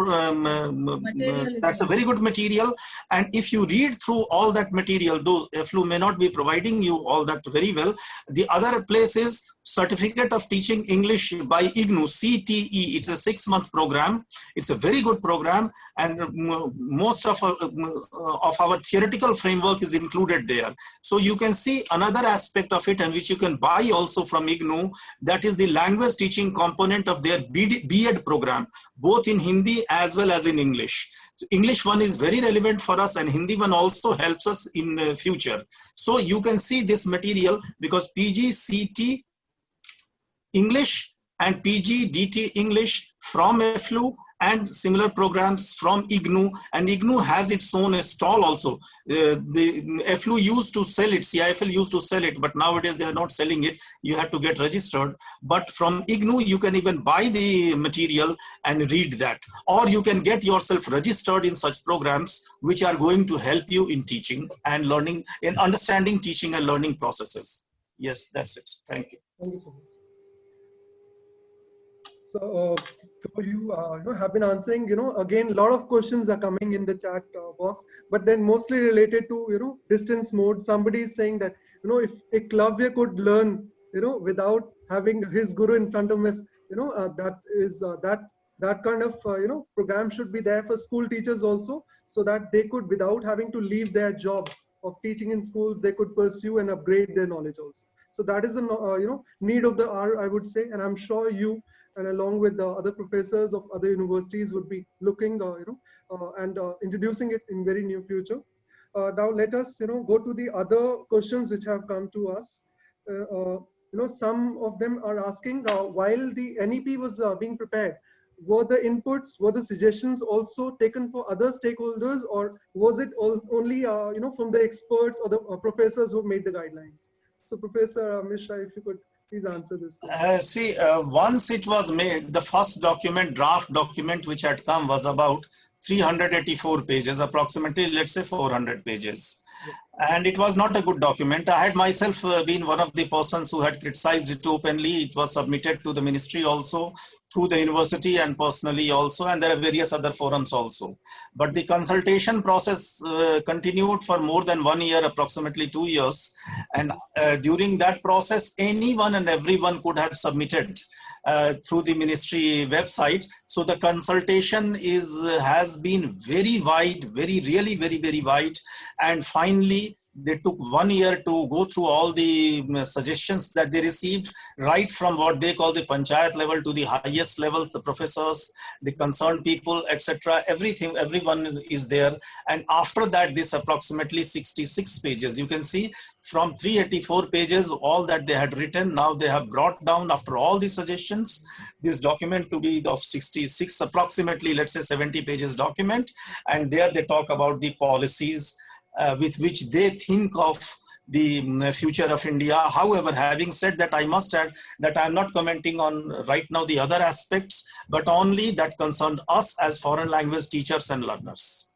That's a very good material. And if you read through all that material, though FLU may not be providing you all that very well, the other place is Certificate of Teaching English by IGNOU, CTE. It's a 6-month program. It's a very good program, and most of our theoretical framework is included there. So you can see another aspect of it, and which you can buy also from IGNOU, that is the language teaching component of their B.Ed program, both in Hindi as well as in English. So English one is very relevant for us, and Hindi one also helps us in future. So you can see this material because PGCT English and PGDT English from FLU and similar programs from IGNOU, and IGNOU has its own stall also. The FLU used to sell it, CIFL used to sell it, but nowadays they are not selling it. You have to get registered. But from IGNOU, you can even buy the material and read that. Or you can get yourself registered in such programs which are going to help you in teaching and learning, in understanding teaching and learning processes. Yes, that's it. Thank you. Thank you so much. So you have been answering, again, a lot of questions are coming in the chat box, but then mostly related to, distance mode. Somebody is saying that, if a Klavya could learn, without having his guru in front of him, that kind of, program should be there for school teachers also, so that they could, without having to leave their jobs of teaching in schools, they could pursue and upgrade their knowledge also. So that is a, need of the hour, I would say, and I'm sure you, and along with the other professors of other universities would be looking, and introducing it in very near future. Now let us, go to the other questions which have come to us. Some of them are asking, while the NEP was being prepared, were the inputs, were the suggestions also taken for other stakeholders, or was it only from the experts or the professors who made the guidelines? So Professor Mishra, if you could please answer this question. Once it was made, the first document, draft document which had come was about 384 pages, approximately, let's say 400 pages. And it was not a good document. I had myself been one of the persons who had criticized it openly. It was submitted to the ministry also, through the university and personally also, and there are various other forums also. But the consultation process continued for more than 1 year, approximately 2 years. And during that process, anyone and everyone could have submitted through the ministry website. So the consultation has been very wide, very wide. And finally, they took 1 year to go through all the suggestions that they received, right from what they call the panchayat level to the highest levels, the professors, the concerned people, etc. Everything, everyone is there. And after that, this approximately 66 pages, you can see from 384 pages, all that they had written, now they have brought down, after all the suggestions, this document to be of 66, approximately, let's say 70 pages document. And there they talk about the policies with which they think of the future of India. However, having said that, I must add that I'm not commenting on right now the other aspects, but only that concerned us as foreign language teachers and learners.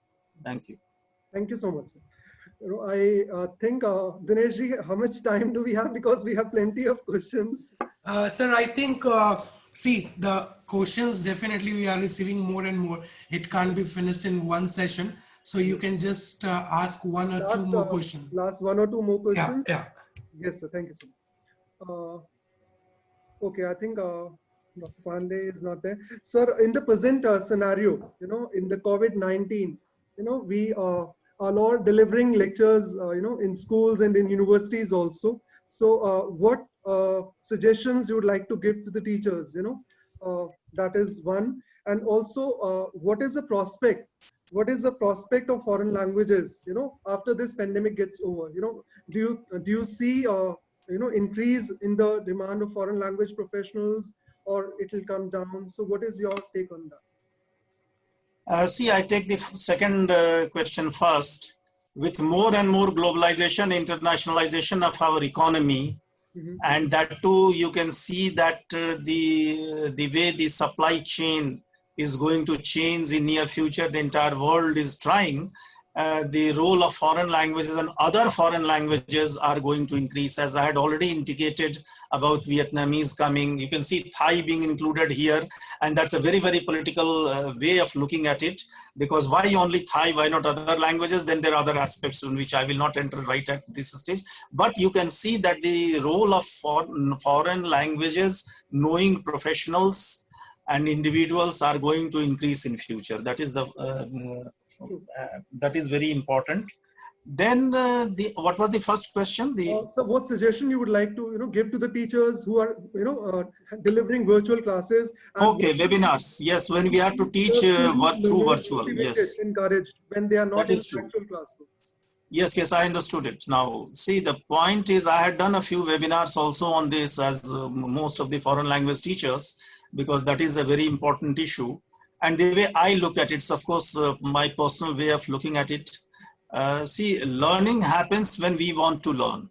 Thank you. Thank you so much, sir. I think, Dinesh ji, how much time do we have? Because we have plenty of questions. Sir, I think, see, the questions definitely we are receiving more and more. It can't be finished in one session. So you can just ask one or two more questions. Last 1 or 2 more questions? Yeah. Yes, sir. Thank you so much. Okay, I think Dr. Pandey is not there. Sir, in the present scenario, in the COVID-19, we are all delivering lectures, in schools and in universities also. So what suggestions you would like to give to the teachers, that is one. And also, what is the prospect? What is the prospect of foreign languages, after this pandemic gets over? Do you see, increase in the demand of foreign language professionals, or it will come down? So what is your take on that? See, I take the second question first. With more and more globalization, internationalization of our economy, and that too, you can see that the way the supply chain is going to change in near future. The entire world is trying. The role of foreign languages and other foreign languages are going to increase, as I had already indicated about Vietnamese coming. You can see Thai being included here, and that's a very political way of looking at it, because why only Thai, why not other languages? Then there are other aspects in which I will not enter right at this stage. But you can see that the role of foreign languages, knowing professionals and individuals, are going to increase in future. That is that is very important. Then what was the first question? So what suggestion you would like to give to the teachers who are delivering virtual classes? Okay, webinars. Yes, when we have to teach through virtual. Yes, encouraged when they are not that in is true. actual classrooms. Yes, I understood it. Now, see, the point is, I had done a few webinars also on this, as most of the foreign language teachers, because that is a very important issue. And the way I look at it, of course, my personal way of looking at it, see, learning happens when we want to learn.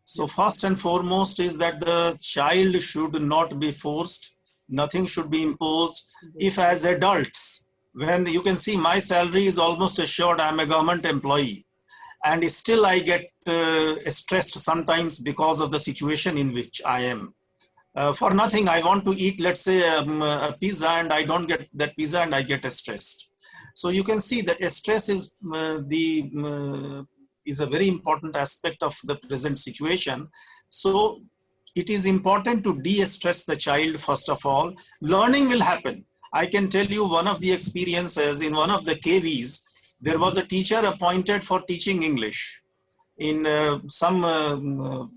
So first and foremost is that the child should not be forced. Nothing should be imposed. If as adults, when you can see my salary is almost assured, I'm a government employee, and still I get stressed sometimes because of the situation in which I am. For nothing, I want to eat, let's say, a pizza, and I don't get that pizza and I get stressed. So you can see the stress is is a very important aspect of the present situation. So it is important to de-stress the child first of all. Learning will happen. I can tell you one of the experiences in one of the KVs. There was a teacher appointed for teaching English in some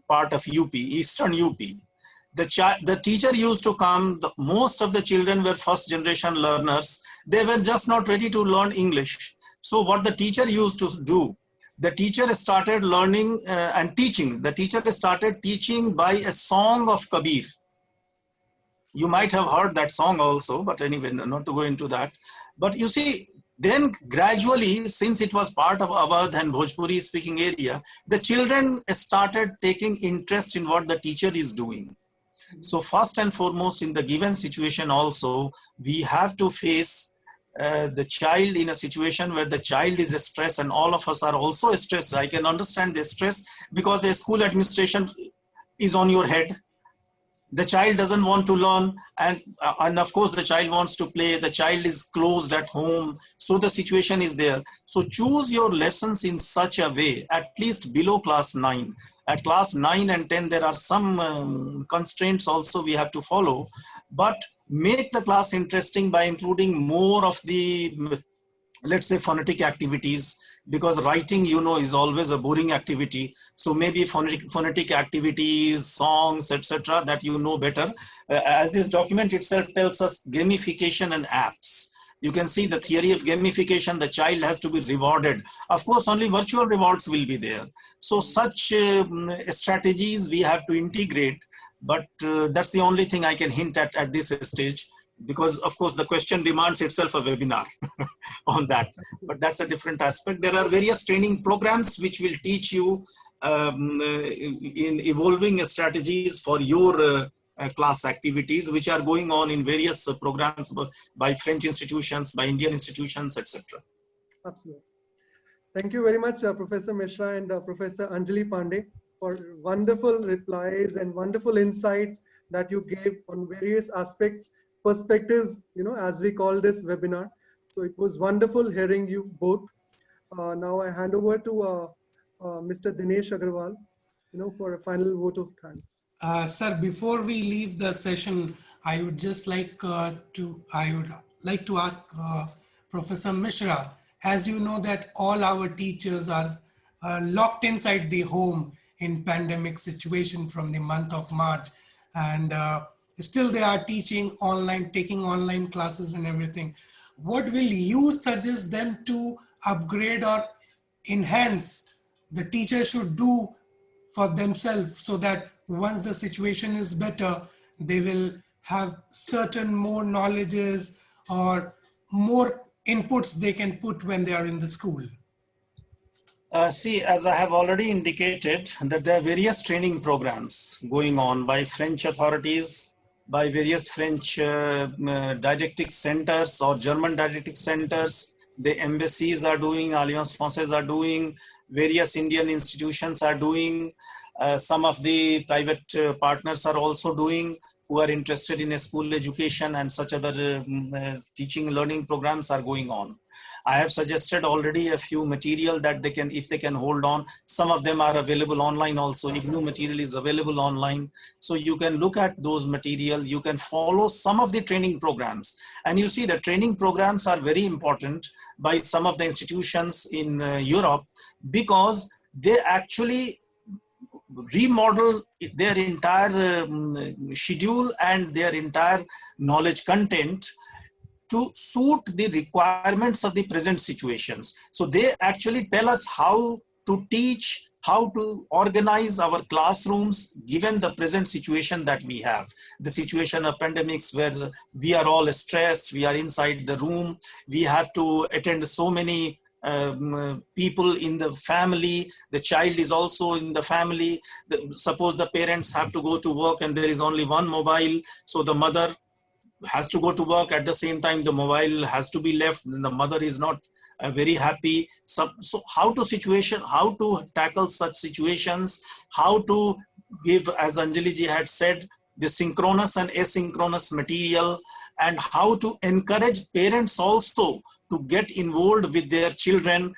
part of UP, Eastern UP. The teacher used to come, most of the children were first generation learners. They were just not ready to learn English. So what the teacher used to do, the teacher started learning and teaching. The teacher started teaching by a song of Kabir. You might have heard that song also, but anyway, not to go into that. But you see, then gradually, since it was part of Awadh and Bhojpuri speaking area, the children started taking interest in what the teacher is doing. So first and foremost, in the given situation also, we have to face the child in a situation where the child is stressed, and all of us are also stressed. I can understand the stress because the school administration is on your head. The child doesn't want to learn, and of course the child wants to play. The child is closed at home, so the situation is there. So choose your lessons in such a way, at least below class 9. At class 9 and 10, there are some constraints also we have to follow, but make the class interesting by including more of the, let's say, phonetic activities, because writing, you know, is always a boring activity. So maybe phonetic activities, songs, etc., that you know better. As this document itself tells us, gamification and apps. You can see the theory of gamification. The child has to be rewarded. Of course, only virtual rewards will be there. So such strategies we have to integrate. But that's the only thing I can hint at this stage, because of course the question demands itself a webinar on that, but that's a different aspect. There are various training programs which will teach you in evolving strategies for your class activities, which are going on in various programs by French institutions, by Indian institutions, etc. Absolutely. Thank you very much, Professor Mishra and Professor Anjali Pandey, for wonderful replies and wonderful insights that you gave on various aspects, perspectives, you know, as we call this webinar. So it was wonderful hearing you both. Now I hand over to Mr. Dinesh Agarwal, you know, for a final vote of thanks. Sir, before we leave the session, I would just like to ask Professor Mishra, as you know that all our teachers are locked inside the home in pandemic situation from the month of March, and still they are teaching online, taking online classes and everything. What will you suggest them to upgrade or enhance the teacher should do for themselves, so that once the situation is better, they will have certain more knowledges or more inputs they can put when they are in the school? See, as I have already indicated, that there are various training programs going on by French authorities, by various French didactic centers or German didactic centers. The embassies are doing, Alliance Française are doing, various Indian institutions are doing, some of the private partners are also doing, who are interested in a school education, and such other teaching learning programs are going on. I have suggested already a few material that they can, if they can hold on. Some of them are available online also. IGNOU material is available online. So you can look at those material. You can follow some of the training programs. And you see the training programs are very important by some of the institutions in Europe, because they actually remodel their entire schedule and their entire knowledge content to suit the requirements of the present situations. So they actually tell us how to teach, how to organize our classrooms given the present situation that we have. The situation of pandemics where we are all stressed, we are inside the room, we have to attend so many people in the family, the child is also in the family. Suppose the parents have to go to work and there is only one mobile, so the mother has to go to work, at the same time the mobile has to be left, and the mother is not very happy. So how to tackle such situations, how to give, as Anjali ji had said, the synchronous and asynchronous material, and how to encourage parents also to get involved with their children.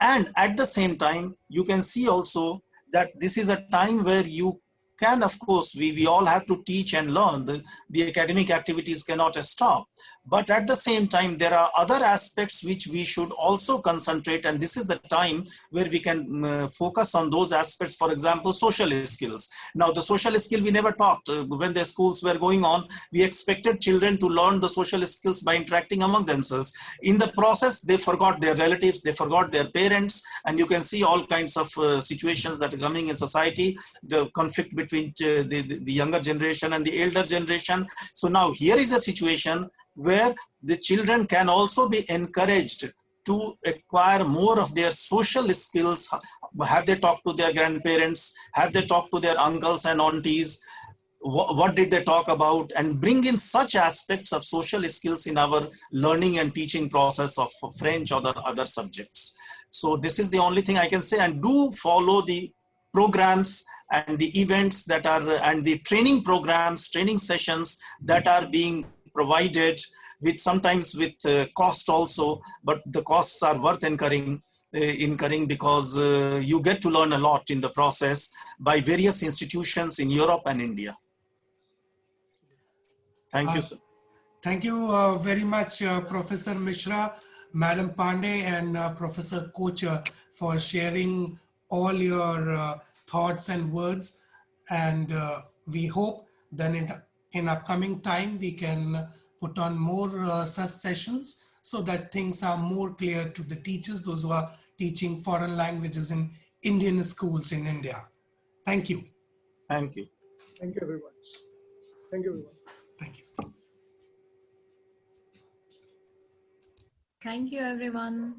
And at the same time, you can see also that this is a time where you can, of course, we all have to teach and learn. The academic activities cannot stop. But at the same time, there are other aspects which we should also concentrate, and this is the time where we can focus on those aspects. For example, social skills. Now, the social skill we never talked. When the schools were going on, we expected children to learn the social skills by interacting among themselves. In the process, they forgot their relatives, they forgot their parents, and you can see all kinds of situations that are coming in society, the conflict between the younger generation and the elder generation. So now here is a situation where the children can also be encouraged to acquire more of their social skills. Have they talked to their grandparents? Have they talked to their uncles and aunties? What did they talk about? And bring in such aspects of social skills in our learning and teaching process of French or the other subjects. So this is the only thing I can say. And do follow the programs and the events that are, and the training programs, training sessions that are being provided, with sometimes with cost also, but the costs are worth incurring because you get to learn a lot in the process by various institutions in Europe and India. Thank you, sir. Thank you very much, Professor Mishra, Madam Pandey, and Professor Kocher for sharing all your thoughts and words. And we hope that in upcoming time, we can put on more such sessions so that things are more clear to the teachers, those who are teaching foreign languages in Indian schools in India. Thank you. Thank you. Thank you very much. Thank you, everyone. Thank you. Thank you, everyone.